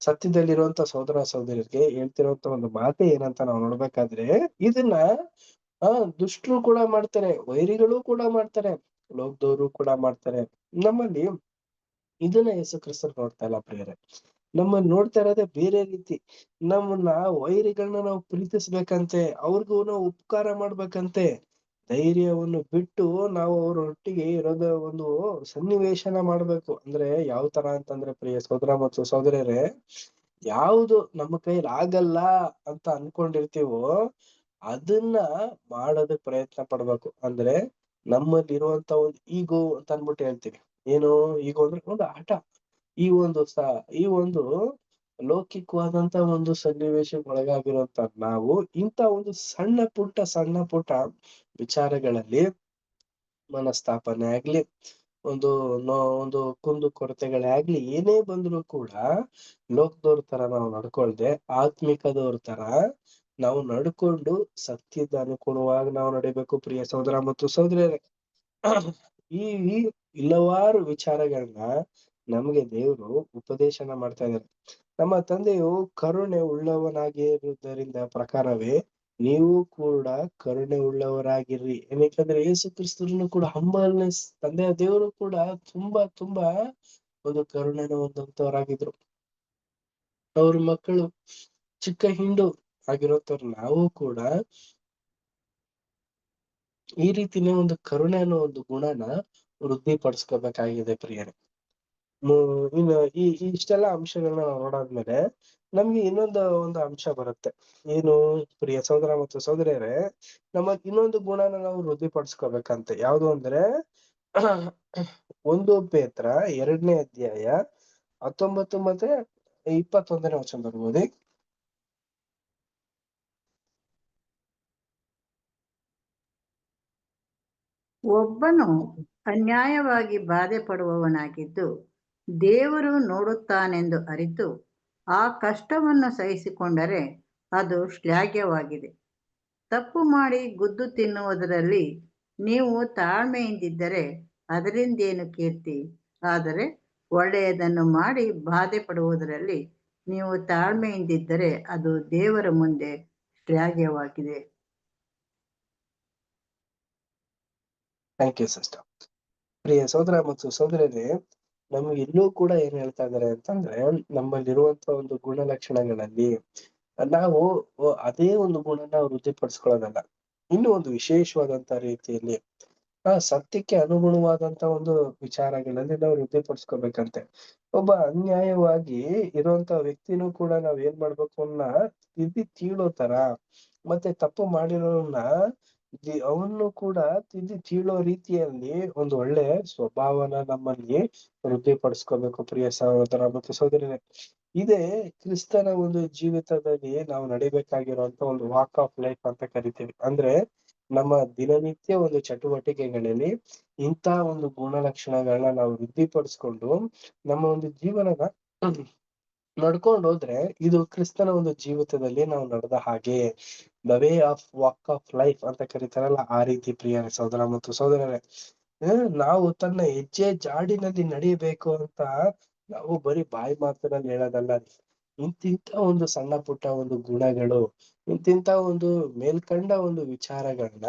ಸತ್ಯದಲ್ಲಿರುವಂತ ಸಹೋದರ ಸಹೋದರಿಯರಿಗೆ ಹೇಳ್ತಿರುವಂತ ಒಂದು ಮಾತೆ ಏನಂತ ನಾವು ನೋಡ್ಬೇಕಾದ್ರೆ, ಇದನ್ನ ದುಷ್ಟರು ಕೂಡ ಮಾಡ್ತಾರೆ, ವೈರಿಗಳು ಕೂಡ ಮಾಡ್ತಾರೆ, ಲೋಕದವರು ಕೂಡ ಮಾಡ್ತಾರೆ. ನಮ್ಮಲ್ಲಿ ಇದನ್ನ ಯೇಸು ಕ್ರಿಸ್ತರು ನೋಡ್ತಾ ಇಲ್ಲ ಪ್ರಿಯರೇ. ನಮ್ಮನ್ನ ನೋಡ್ತಾ ಇರೋದೇ ಬೇರೆ ರೀತಿ. ನಮ್ಮನ್ನ ವೈರಿಗಳನ್ನ ನಾವು ಪ್ರೀತಿಸ್ಬೇಕಂತೆ, ಅವ್ರಿಗೂ ನಾವು ಉಪಕಾರ ಮಾಡ್ಬೇಕಂತೆ, ಧೈರ್ಯವನ್ನು ಬಿಟ್ಟು ನಾವು ಅವ್ರ ಒಟ್ಟಿಗೆ ಇರೋದ ಒಂದು ಸನ್ನಿವೇಶನ ಮಾಡ್ಬೇಕು. ಅಂದ್ರೆ ಯಾವ ತರ ಅಂತಂದ್ರೆ ಪ್ರಿಯ ಸಹೋದರ ಮತ್ತು ಸಹೋದರಿಯರೇ, ಯಾವುದು ನಮ್ಮ ಕೈಲಿ ಆಗಲ್ಲ ಅಂತ ಅನ್ಕೊಂಡಿರ್ತೀವೋ ಅದನ್ನ ಮಾಡೋದಕ್ ಪ್ರಯತ್ನ ಪಡ್ಬೇಕು. ಅಂದ್ರೆ ನಮ್ಮಲ್ಲಿ ಇರುವಂತ ಒಂದು ಈಗೋ ಅಂತ ಅನ್ಬಿಟ್ಟು ಹೇಳ್ತೀವಿ. ಏನು ಈಗೋ ಅಂದ್ರೆ ಒಂದು ಆಟ. ಈ ಒಂದು ಲೌಕಿಕವಾದಂತ ಒಂದು ಸನ್ನಿವೇಶಕ್ಕೆ ಒಳಗಾಗಿರುವಂತ ನಾವು ಇಂತ ಒಂದು ಸಣ್ಣ ಪುಟ್ಟ ವಿಚಾರಗಳಲ್ಲಿ ಮನಸ್ತಾಪನೆ ಆಗ್ಲಿ, ಒಂದು ಕುಂದು ಕೊರತೆಗಳೇ ಆಗ್ಲಿ, ಏನೇ ಬಂದ್ರು ಕೂಡ ಲೋಕದವ್ರ ತರ ನಾವು ನಡ್ಕೊಳ್ದೆ ಆತ್ಮಿಕದವ್ರ ತರ ನಾವು ನಡ್ಕೊಂಡು ಸತ್ಯದ ಅನುಗುಣವಾಗಿ ನಾವು ನಡಿಬೇಕು ಪ್ರಿಯ ಸಹೋದರ ಮತ್ತು ಸಹೋದರಿಯರೇ. ಈ ಹಲವಾರು ವಿಚಾರಗಳನ್ನ ನಮ್ಗೆ ದೇವರು ಉಪದೇಶನ ಮಾಡ್ತಾ ಇದ್ದಾರೆ. ನಮ್ಮ ತಂದೆಯು ಕರುಣೆ ಉಳ್ಳವನಾಗಿರುವುದರಿಂದ ಪ್ರಕಾರವೇ ನೀವು ಕೂಡ ಕರುಣೆ ಉಳ್ಳವರಾಗಿರ್ರಿ. ಏನಕ್ಕಂದ್ರೆ ಯೇಸು ಕ್ರಿಸ್ತರನ್ನು ಕೂಡ ಹಂಬಲ್ನೆಸ್, ತಂದೆಯ ದೇವರು ಕೂಡ ತುಂಬಾ ಒಂದು ಕರುಣೆನ ಹೊಂದಂತವರಾಗಿದ್ರು. ಅವ್ರ ಮಕ್ಕಳು ಚಿಕ್ಕ ಹಿಂಡು ಆಗಿರೋಂಥವ್ರು ನಾವು ಕೂಡ ಈ ರೀತಿನೇ ಒಂದು ಕರುಣೆ ಅನ್ನೋ ಒಂದು ಗುಣನ ವೃದ್ಧಿಪಡಿಸ್ಕೋಬೇಕಾಗಿದೆ ಪ್ರಿಯರೇ. ಇನ್ನು ಇಷ್ಟೆಲ್ಲಾ ಅಂಶಗಳನ್ನ ನಾವು ನೋಡಾದ್ಮೇಲೆ ನಮ್ಗೆ ಒಂದು ಅಂಶ ಬರುತ್ತೆ. ಏನು ಪ್ರಿಯ ಸಹೋದರ ಮತ್ತು ಸಹೋದರಿಯರೇ, ನಮ್ಮ ಇನ್ನೊಂದು ಗುಣನ ನಾವು ವೃದ್ಧಿಪಡಿಸ್ಕೋಬೇಕಂತೆ. ಯಾವುದು ಅಂದ್ರೆ 1 ಪೇತ್ರ 2ನೇ ಅಧ್ಯಾಯ 19 ಮತ್ತೆ 21ನೇ ವಚನ ಬರ್ಬೋದು. ಒಬ್ಬನು ಅನ್ಯಾಯವಾಗಿ ಬಾಧೆ ಪಡುವವನಾಗಿದ್ದು ದೇವರು ನೋಡುತ್ತಾನೆಂದು ಅರಿತು ಆ ಕಷ್ಟವನ್ನು ಸಹಿಸಿಕೊಂಡರೆ ಅದು ಶ್ಲಾಘ್ಯವಾಗಿದೆ. ತಪ್ಪು ಮಾಡಿ ಗುದ್ದು ತಿನ್ನುವುದರಲ್ಲಿ ನೀವು ತಾಳ್ಮೆಯಿಂದಿದ್ದರೆ ಅದರಿಂದೇನು ಕೀರ್ತಿ? ಆದರೆ ಒಳ್ಳೆಯದನ್ನು ಮಾಡಿ ಬಾಧೆ ಪಡುವುದರಲ್ಲಿ ನೀವು ತಾಳ್ಮೆಯಿಂದಿದ್ದರೆ ಅದು ದೇವರ ಮುಂದೆ ಶ್ಲಾಘ್ಯವಾಗಿದೆ. Thank you sister. ಪ್ರಿಯ ಸಹೋದರ ಮತ್ತು ಸಹೋದರರೇ, ನಮ್ಗೆ ಇಲ್ಲೂ ಕೂಡ ಏನ್ ಹೇಳ್ತಾ ಇದಾರೆ ಅಂತಂದ್ರೆ, ನಮ್ಮಲ್ಲಿರುವಂತ ಒಂದು ಗುಣಲಕ್ಷಣಗಳಲ್ಲಿ ನಾವು ಅದೇ ಒಂದು ಗುಣನ ವೃದ್ಧಿಪಡಿಸ್ಕೊಳ್ಳೋದಲ್ಲ, ಇನ್ನು ಒಂದು ವಿಶೇಷವಾದಂತ ರೀತಿಯಲ್ಲಿ ಸತ್ಯಕ್ಕೆ ಅನುಗುಣವಾದಂತ ಒಂದು ವಿಚಾರಗಳಲ್ಲಿ ನಾವು ವೃದ್ಧಿಪಡಿಸ್ಕೋಬೇಕಂತೆ. ಒಬ್ಬ ಅನ್ಯಾಯವಾಗಿ ಇರುವಂತ ವ್ಯಕ್ತಿನೂ ಕೂಡ ನಾವ್ ಏನ್ ಮಾಡ್ಬೇಕು ಅನ್ನ ತಿದ್ದಿ ತೀಳೋ ತರ, ಮತ್ತೆ ತಪ್ಪು ಮಾಡಿರೋನ್ನ ಅವನ್ನು ಕೂಡ ತಿದ್ದಿ ತೀಳೋ ರೀತಿಯಲ್ಲಿ ಒಂದು ಒಳ್ಳೆ ಸ್ವಭಾವನ ನಮ್ಮಲ್ಲಿ ವೃದ್ಧಿಪಡಿಸ್ಕೋಬೇಕು ಪ್ರಿಯ ಸಹೋದರ ಮತ್ತು ಸಹೋದರಿಯರೇ. ಇದೇ ಕ್ರಿಸ್ತನ ಒಂದು ಜೀವಿತದಲ್ಲಿ ನಾವು ನಡಿಬೇಕಾಗಿರುವಂತ ಒಂದು ವಾಕ್ ಆಫ್ ಲೈಫ್ ಅಂತ ಕರಿತೀವಿ. ಅಂದ್ರೆ ನಮ್ಮ ದಿನನಿತ್ಯ ಒಂದು ಚಟುವಟಿಕೆಗಳಲ್ಲಿ ಇಂಥ ಒಂದು ಗುಣಲಕ್ಷಣಗಳನ್ನ ನಾವು ವೃದ್ಧಿಪಡಿಸ್ಕೊಂಡು ನಮ್ಮ ಒಂದು ಜೀವನನ ನಡ್ಕೊಂಡು ಹೋದ್ರೆ ಇದು ಕ್ರಿಸ್ತನ ಒಂದು ಜೀವಿತದಲ್ಲಿ ನಾವು ನಡೆದ ಹಾಗೆ, the way of walk of life ಅಂತ ಕರೀತಾರಲ್ಲ, ಆ ರೀತಿ ಪ್ರಿಯ ಸಹೋದರ ಮತ್ತು ಸಹೋದರರೇ. ನಾವು ತನ್ನ ಹೆಜ್ಜೆ ಜಾಡಿನಲ್ಲಿ ನಡಿಬೇಕು ಅಂತ ನಾವು ಬರೀ ಬಾಯಿ ಮಾತಿನಲ್ಲಿ ಹೇಳೋದಲ್ಲ. ಇಂತಿಂತ ಒಂದು ಸಣ್ಣ ಪುಟ್ಟ ಒಂದು ಗುಣಗಳು, ಇಂತಿಂತ ಒಂದು ಮೇಲ್ಕಂಡ ಒಂದು ವಿಚಾರಗಳನ್ನ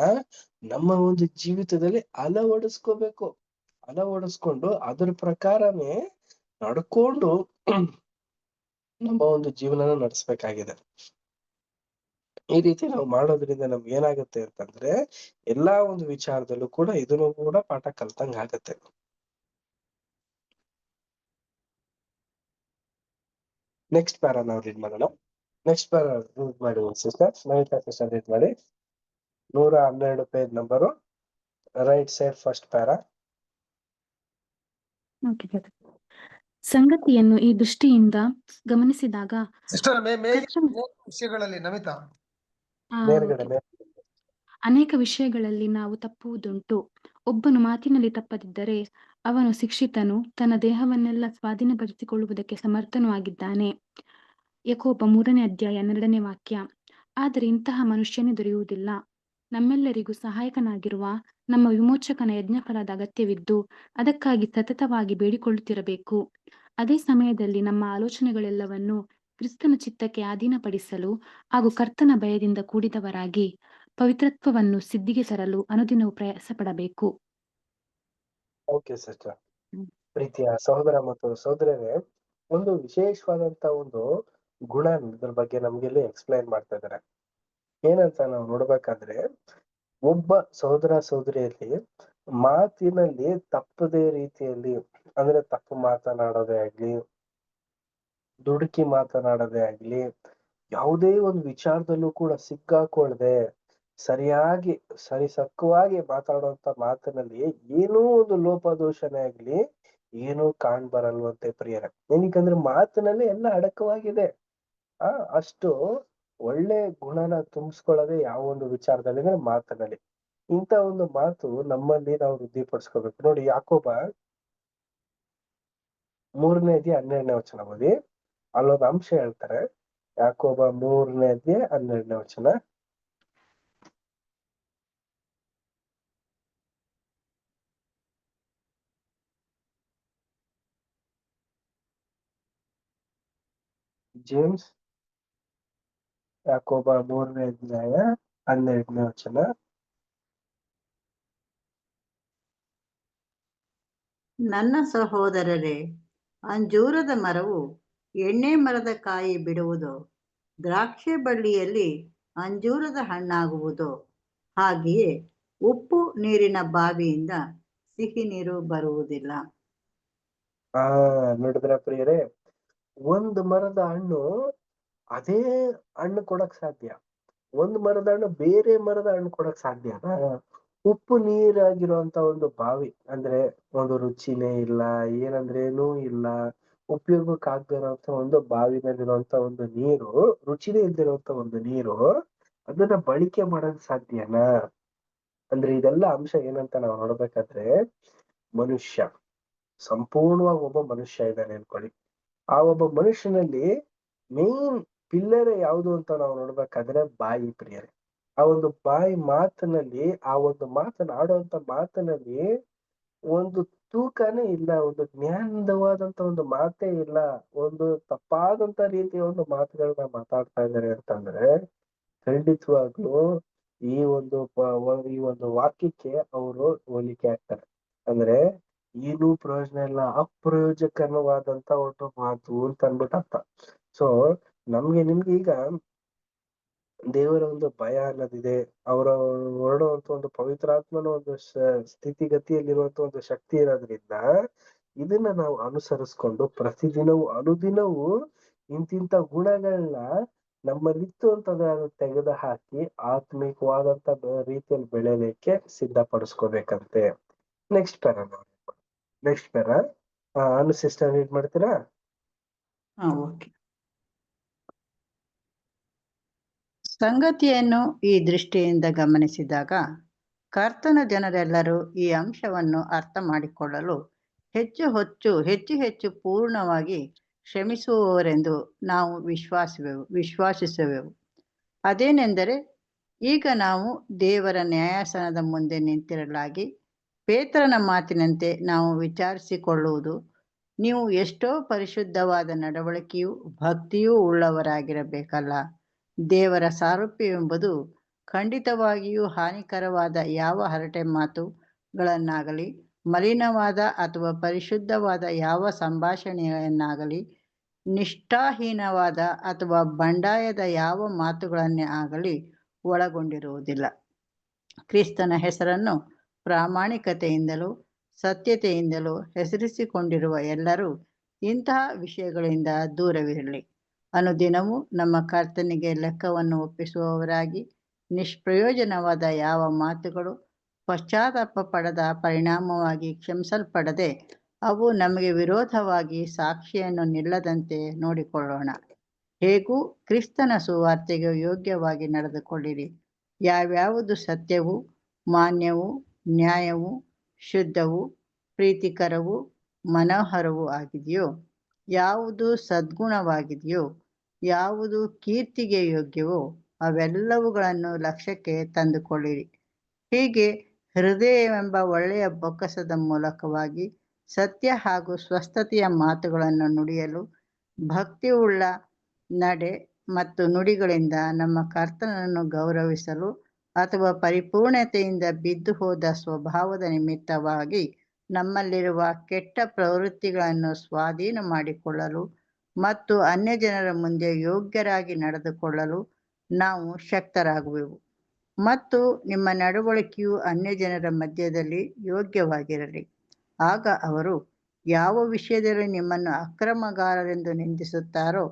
ನಮ್ಮ ಒಂದು ಜೀವಿತದಲ್ಲಿ ಅಳವಡಿಸ್ಕೊಂಡು ಅದ್ರ ಪ್ರಕಾರನೇ ನಡ್ಕೊಂಡು ನಮ್ಮ ಒಂದು ಜೀವನನ ನಡೆಸ್ಬೇಕಾಗಿದೆ. ಈ ರೀತಿ ನಾವು ಮಾಡೋದ್ರಿಂದ ನಮ್ಗೆ ಏನಾಗುತ್ತೆ ಅಂತಂದ್ರೆ ಎಲ್ಲಾ ಒಂದು ವಿಚಾರದಲ್ಲೂ ಕೂಡ ಇದನ್ನು ಕೂಡ ಪಾಠ ಕಲ್ತಂಗ್ ಆಗತ್ತೆ. ನೆಕ್ಸ್ಟ್ ಪ್ಯಾರಾ ನಾವು ರೀಡ್ ಮಾಡೋಣ. ನೆಕ್ಸ್ಟ್ ಪ್ಯಾರಾ ರೀಡ್ ಮಾಡಿ ಸಿಸ್ಟರ್, ನವಿತಾ ಸಿಸ್ಟರ್ ರೀಡ್ ಮಾಡಿ. 112 page number, right side first para. ಸಂಗತಿಯನ್ನು ಈ ದೃಷ್ಟಿಯಿಂದ ಗಮನಿಸಿದಾಗ ವಿಷಯಗಳಲ್ಲಿ ನಮಿತಾ ಅನೇಕ ವಿಷಯಗಳಲ್ಲಿ ನಾವು ತಪ್ಪುವುದುಂಟು. ಒಬ್ಬನು ಮಾತಿನಲ್ಲಿ ತಪ್ಪದಿದ್ದರೆ ಅವನು ಶಿಕ್ಷಿತನು, ತನ್ನ ದೇಹವನ್ನೆಲ್ಲ ಸ್ವಾಧೀನಪಡಿಸಿಕೊಳ್ಳುವುದಕ್ಕೆ ಸಮರ್ಥನೂ ಆಗಿದ್ದಾನೆ. ಯಾಕೋಬ 3ನೇ ಅಧ್ಯಾಯ 2ನೇ ವಾಕ್ಯ. ಆದರೆ ಇಂತಹ ಮನುಷ್ಯನೇ ದೊರೆಯುವುದಿಲ್ಲ. ನಮ್ಮೆಲ್ಲರಿಗೂ ಸಹಾಯಕನಾಗಿರುವ ನಮ್ಮ ವಿಮೋಚಕನ ಯಜ್ಞಫಲದ ಅಗತ್ಯವಿದ್ದು ಅದಕ್ಕಾಗಿ ಸತತವಾಗಿ ಬೇಡಿಕೊಳ್ಳುತ್ತಿರಬೇಕು. ಅದೇ ಸಮಯದಲ್ಲಿ ನಮ್ಮ ಆಲೋಚನೆಗಳೆಲ್ಲವನ್ನು ಕ್ರಿಸ್ತನ ಚಿತ್ತಕ್ಕೆ ಅಧೀನಪಡಿಸಲು ಹಾಗೂ ಕರ್ತನ ಭಯದಿಂದ ಕೂಡಿದವರಾಗಿ ಪವಿತ್ರತ್ವವನ್ನು ಸಿದ್ಧಿಗೆ ತರಲು ಅನುದಿನವೂ ಪ್ರಯಾಸ ಪಡಬೇಕು. Okay sister. ಪ್ರೀತಿಯ ಸಹೋದರ ಮತ್ತು ಸಹೋದರರೇ, ಒಂದು ವಿಶೇಷವಾದಂತ ಒಂದು ಗುಣ ಇದ್ರ ಬಗ್ಗೆ ನಮ್ಗೆ ಇಲ್ಲಿ ಎಕ್ಸ್ಪ್ಲೈನ್ ಮಾಡ್ತಾ ಇದ್ದಾರೆ. ಏನಂತ ನಾವು ನೋಡ್ಬೇಕಾದ್ರೆ, ಒಬ್ಬ ಸಹೋದರ ಸಹೋದರಿಯಲ್ಲಿ ಮಾತಿನಲ್ಲಿ ತಪ್ಪದೇ ರೀತಿಯಲ್ಲಿ, ಅಂದ್ರೆ ತಪ್ಪು ಮಾತನಾಡೋದೇ ಆಗ್ಲಿ, ದುಡುಕಿ ಮಾತನಾಡೋದೇ ಆಗ್ಲಿ, ಯಾವುದೇ ಒಂದು ವಿಚಾರದಲ್ಲೂ ಕೂಡ ಸಿಕ್ಕಾಕೊಳ್ದೆ ಸರಿಯಾಗಿ ಸರಿಸಕ್ಕವಾಗಿ ಮಾತಾಡುವಂತ ಮಾತಿನಲ್ಲಿ ಏನೂ ಒಂದು ಲೋಪದೋಷನೇ ಆಗ್ಲಿ ಏನೂ ಕಾಣ್ ಬರಲ್ವಂತೆ ಪ್ರಿಯರೇ. ಏನಕ್ಕಂದ್ರೆ ಮಾತಿನಲ್ಲಿ ಎಲ್ಲ ಅಡಕವಾಗಿದೆ. ಅಷ್ಟು ಒಳ್ಳೆ ಗುಣನ ತುಂಬಿಸ್ಕೊಳ್ಳೋದೇ ಯಾವ ಒಂದು ವಿಚಾರದಲ್ಲಿ ಅಂದ್ರೆ ಮಾತಿನಲ್ಲಿ. ಇಂಥ ಒಂದು ಮಾತು ನಮ್ಮಲ್ಲಿ ನಾವು ವೃದ್ಧಿಪಡಿಸ್ಕೋಬೇಕು. ನೋಡಿ ಯಾಕೋಬ 3ನೇ ಅಧ್ಯಾಯ 12ನೇ ವಚನ ಓದಿ. ಅಲ್ಲೊಂದು ಅಂಶ ಹೇಳ್ತಾರೆ. ಯಾಕೋಬ 3ನೇ ಅಧ್ಯಾಯ 12ನೇ ವಚನ. ಜೇಮ್ಸ್, ಯಾಕೋಬ 3ನೇ ಅಧ್ಯಾಯ 12ನೇ ವಚನ. ನನ್ನ ಸಹೋದರರೇ, ಅಂಜೂರದ ಮರವು ಎಣ್ಣೆ ಮರದ ಕಾಯಿ ಬಿಡುವುದು, ದ್ರಾಕ್ಷಿ ಬಳ್ಳಿಯಲ್ಲಿ ಅಂಜೂರದ ಹಣ್ಣಾಗುವುದು. ಹಾಗೆಯೇ ಉಪ್ಪು ನೀರಿನ ಬಾವಿಯಿಂದ ಸಿಹಿ ನೀರು ಬರುವುದಿಲ್ಲ. ನೋಡಿದ್ರ ಪ್ರಿಯರೇ, ಒಂದು ಮರದ ಹಣ್ಣು ಅದೇ ಹಣ್ಣು ಕೊಡಕ್ ಸಾಧ್ಯ, ಒಂದು ಮರದ ಹಣ್ಣು ಬೇರೆ ಮರದ ಹಣ್ಣು ಕೊಡಕ್ ಸಾಧ್ಯನಾ? ಉಪ್ಪು ನೀರಾಗಿರುವಂತ ಒಂದು ಬಾವಿ ಅಂದ್ರೆ ಒಂದು ರುಚಿನೇ ಇಲ್ಲ, ಏನಂದ್ರೇನೂ ಇಲ್ಲ, ಉಪಯೋಗಕ್ಕೆ ಆಗದಿರುವಂತ ಒಂದು ಬಾವಿನಲ್ಲಿರುವಂತ ಒಂದು ನೀರು, ರುಚಿನೇ ಇಲ್ದಿರುವಂತ ಒಂದು ನೀರು, ಅದನ್ನ ಬಳಕೆ ಮಾಡಕ್ ಸಾಧ್ಯನಾ? ಅಂದ್ರೆ ಇದೆಲ್ಲ ಅಂಶ ಏನಂತ ನಾವು ನೋಡ್ಬೇಕಾದ್ರೆ, ಮನುಷ್ಯ ಸಂಪೂರ್ಣವಾಗಿ ಒಬ್ಬ ಮನುಷ್ಯ ಇದ್ದಾನೆ ಅನ್ಕೊಳ್ಳಿ. ಆ ಒಬ್ಬ ಮನುಷ್ಯನಲ್ಲಿ ಮೇನ್ ಪಿಲ್ಲರ್ ಯಾವುದು ಅಂತ ನಾವು ನೋಡ್ಬೇಕಾದ್ರೆ ಬಾಯಿ ಪ್ರಿಯರೇ. ಆ ಒಂದು ಬಾಯಿ ಮಾತಿನಲ್ಲಿ, ಆ ಒಂದು ಮಾತನಾಡುವಂತ ಮಾತಿನಲ್ಲಿ ಒಂದು ತೂಕನೇ ಇಲ್ಲ, ಒಂದು ಜ್ಞಾನವಾದಂತ ಒಂದು ಮಾತೇ ಇಲ್ಲ, ಒಂದು ತಪ್ಪಾದಂತ ರೀತಿಯ ಒಂದು ಮಾತುಗಳನ್ನ ಮಾತಾಡ್ತಾ ಇದ್ದಾರೆ ಅಂತಂದ್ರೆ ಖಂಡಿತವಾಗ್ಲೂ ಈ ಒಂದು ವಾಕ್ಯಕ್ಕೆ ಅವರು ಹೋಲಿಕೆ ಆಗ್ತಾರೆ. ಅಂದ್ರೆ ಏನೂ ಪ್ರಯೋಜನ ಇಲ್ಲ, ಅಪ್ರಯೋಜಕರವಾದಂತ ಒಂದು ಮಾತು ಅಂತ ಅಂದ್ಬಿಟ್ಟು ಅರ್ಥ. ಸೊ ನಿಮ್ಗೆ ಈಗ ದೇವರ ಒಂದು ಭಯ ಅನ್ನೋದಿದೆ, ಅವರ ಹೊರಡುವಂತ ಒಂದು ಪವಿತ್ರಾತ್ಮನ ಒಂದು ಸ್ಥಿತಿಗತಿಯಲ್ಲಿರುವಂತ ಒಂದು ಶಕ್ತಿ ಇರೋದ್ರಿಂದ ಇದನ್ನ ನಾವು ಅನುಸರಿಸ್ಕೊಂಡು ಪ್ರತಿದಿನವೂ ಅನುದಿನವೂ ಇಂತಿಂತ ಗುಣಗಳನ್ನ ನಮ್ಮಲ್ಲಿತ್ತು ಅಂತಂದ್ರೆ ತೆಗೆದು ಹಾಕಿ ಆತ್ಮಿಕವಾದಂತ ರೀತಿಯಲ್ಲಿ ಬೆಳೆಯಲಿಕ್ಕೆ ಸಿದ್ಧಪಡಿಸ್ಕೋಬೇಕಂತೆ. ನೆಕ್ಸ್ಟ್ ಪ್ಯಾರ ನೋಡಿ, ನೆಕ್ಸ್ಟ್ ಪ್ಯಾರ ಅನು ಸಿಸ್ಟರ್ ರೀಡ್ ಮಾಡ್ತೀರಾ? ಓಕೆ. ಸಂಗತಿಯನ್ನು ಈ ದೃಷ್ಟಿಯಿಂದ ಗಮನಿಸಿದಾಗ ಕರ್ತನ ಜನರೆಲ್ಲರೂ ಈ ಅಂಶವನ್ನು ಅರ್ಥ ಮಾಡಿಕೊಳ್ಳಲು ಹೆಚ್ಚು ಹೆಚ್ಚು ಪೂರ್ಣವಾಗಿ ಶ್ರಮಿಸುವವರೆಂದು ನಾವು ವಿಶ್ವಾಸಿಸುವೆವು. ಅದೇನೆಂದರೆ, ಈಗ ನಾವು ದೇವರ ನ್ಯಾಯಾಸನದ ಮುಂದೆ ನಿಂತಿರಲಾಗಿ ಪೇತ್ರನ ಮಾತಿನಂತೆ ನಾವು ವಿಚಾರಿಸಿಕೊಳ್ಳುವುದು, ನೀವು ಎಷ್ಟೋ ಪರಿಶುದ್ಧವಾದ ನಡವಳಿಕೆಯೂ ಭಕ್ತಿಯೂ ಉಳ್ಳವರಾಗಿರಬೇಕಲ್ಲ. ದೇವರ ಸಾರೂಪ್ಯವೆಂಬುದು ಖಂಡಿತವಾಗಿಯೂ ಹಾನಿಕರವಾದ ಯಾವ ಹರಟೆ ಮಾತುಗಳನ್ನಾಗಲಿ, ಮಲಿನವಾದ ಅಥವಾ ಪರಿಶುದ್ಧವಾದ ಯಾವ ಸಂಭಾಷಣೆಯನ್ನಾಗಲಿ, ನಿಷ್ಠಾಹೀನವಾದ ಅಥವಾ ಬಂಡಾಯದ ಯಾವ ಮಾತುಗಳನ್ನೇ ಆಗಲಿ ಒಳಗೊಂಡಿರುವುದಿಲ್ಲ. ಕ್ರಿಸ್ತನ ಹೆಸರನ್ನು ಪ್ರಾಮಾಣಿಕತೆಯಿಂದಲೂ ಸತ್ಯತೆಯಿಂದಲೂ ಹೆಸರಿಸಿಕೊಂಡಿರುವ ಎಲ್ಲರೂ ಇಂತಹ ವಿಷಯಗಳಿಂದ ದೂರವಿರಲಿ. ಅನುದಿನವೂ ನಮ್ಮ ಕರ್ತನಿಗೆ ಲೆಕ್ಕವನ್ನು ಒಪ್ಪಿಸುವವರಾಗಿ, ನಿಷ್ಪ್ರಯೋಜನವಾದ ಯಾವ ಮಾತುಗಳು ಪಶ್ಚಾತ್ತಾಪ ಪಡದ ಪರಿಣಾಮವಾಗಿ ಕ್ಷಮಿಸಲ್ಪಡದೆ ಅವು ನಮಗೆ ವಿರೋಧವಾಗಿ ಸಾಕ್ಷಿಯನ್ನು ನಿಲ್ಲದಂತೆ ನೋಡಿಕೊಳ್ಳೋಣ. ಹೇಗೂ ಕ್ರಿಸ್ತನ ಸುವಾರ್ತೆಗೆ ಯೋಗ್ಯವಾಗಿ ನಡೆದುಕೊಳ್ಳಿರಿ. ಯಾವ್ಯಾವುದು ಸತ್ಯವೂ ಮಾನ್ಯವೂ ನ್ಯಾಯವೂ ಶುದ್ಧವೂ ಪ್ರೀತಿಕರವೂ ಮನೋಹರವೂ ಆಗಿದೆಯೋ, ಯಾವುದು ಸದ್ಗುಣವಾಗಿದೆಯೋ, ಯಾವುದು ಕೀರ್ತಿಗೆ ಯೋಗ್ಯವೋ ಅವೆಲ್ಲವುಗಳನ್ನು ಲಕ್ಷ್ಯಕ್ಕೆ ತಂದುಕೊಳ್ಳಿರಿ. ಹೀಗೆ ಹೃದಯವೆಂಬ ಒಳ್ಳೆಯ ಬೊಕ್ಕಸದ ಮೂಲಕವಾಗಿ ಸತ್ಯ ಹಾಗೂ ಸ್ವಸ್ಥತೆಯ ಮಾತುಗಳನ್ನು ನುಡಿಯಲು, ಭಕ್ತಿಯುಳ್ಳ ನಡೆ ಮತ್ತು ನುಡಿಗಳಿಂದ ನಮ್ಮ ಕರ್ತನನ್ನು ಗೌರವಿಸಲು ಅಥವಾ ಪರಿಪೂರ್ಣತೆಯಿಂದ ಬಿದ್ದು ಹೋದ ಸ್ವಭಾವದ ನಿಮಿತ್ತವಾಗಿ ನಮ್ಮಲ್ಲಿರುವ ಕೆಟ್ಟ ಪ್ರವೃತ್ತಿಗಳನ್ನು ಸ್ವಾಧೀನ ಮಾಡಿಕೊಳ್ಳಲು ಮತ್ತು ಅನ್ಯಜನರ ಮುಂದೆ ಯೋಗ್ಯರಾಗಿ ನಡೆದುಕೊಳ್ಳಲು ನಾವು ಶಕ್ತರಾಗುವೆವು. ಮತ್ತು ನಿಮ್ಮ ನಡವಳಿಕೆಯು ಅನ್ಯಜನರ ಮಧ್ಯದಲ್ಲಿ ಯೋಗ್ಯವಾಗಿರಲಿ. ಆಗ ಅವರು ಯಾವ ವಿಷಯದಲ್ಲಿ ನಿಮ್ಮನ್ನು ಅಕ್ರಮಗಾರರೆಂದು ನಿಂದಿಸುತ್ತಾರೋ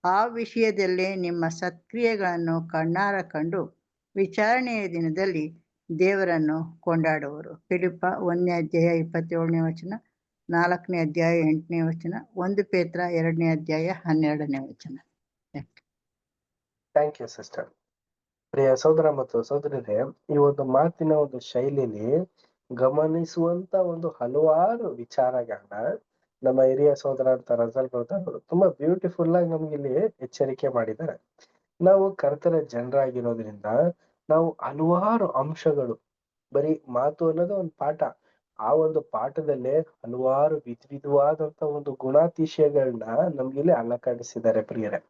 ಆ ವಿಷಯದಲ್ಲೇ ನಿಮ್ಮ ಸತ್ಕ್ರಿಯೆಗಳನ್ನು ಕಣ್ಣಾರ ಕಂಡು ವಿಚಾರಣೆಯ ದಿನದಲ್ಲಿ ದೇವರನ್ನು ಕೊಂಡಾಡುವರು. ಫಿಲಿಪ್ಪ 1ನೇ ಅಧ್ಯಾಯ 27ನೇ ವಚನ, 4ನೇ ಅಧ್ಯಾಯ 8ನೇ ವಚನ, 1 ಪೇತ್ರ 2ನೇ ಅಧ್ಯಾಯ 12ನೇ ವಚನ. Thank you sister. ಪ್ರಿಯ ಸಹೋದರ ಮತ್ತು ಸಹೋದರರೇ, ಈ ಒಂದು ಮಾತಿನ ಒಂದು ಶೈಲಿಲಿ ಗಮನಿಸುವಂತ ಒಂದು ಹಲವಾರು ವಿಚಾರಗಳನ್ನ ನಮ್ಮ ಹಿರಿಯ ಸಹೋದರ ಅಂತ ರಜಲ್ ಅವರು ತುಂಬಾ ಬ್ಯೂಟಿಫುಲ್ ಆಗಿ ನಮ್ಗೆ ಇಲ್ಲಿ ಎಚ್ಚರಿಕೆ ಮಾಡಿದ್ದಾರೆ. ನಾವು ಕರ್ತನ ಜನರಾಗಿರೋದ್ರಿಂದ ನಾವು ಹಲವಾರು ಅಂಶಗಳು, ಬರೀ ಮಾತು ಅನ್ನೋದು ಒಂದು ಪಾಠ, ಆ ಒಂದು ಪಾಠದಲ್ಲೇ ಹಲವಾರು ವಿಧವಾದಂತ ಒಂದು ಗುಣಾತಿಶಯಗಳನ್ನ ನಮ್ಗಿಲ್ಲಿ ಅಲಕಡಿಸಿದ್ದಾರೆ ಪ್ರಿಯರೇ.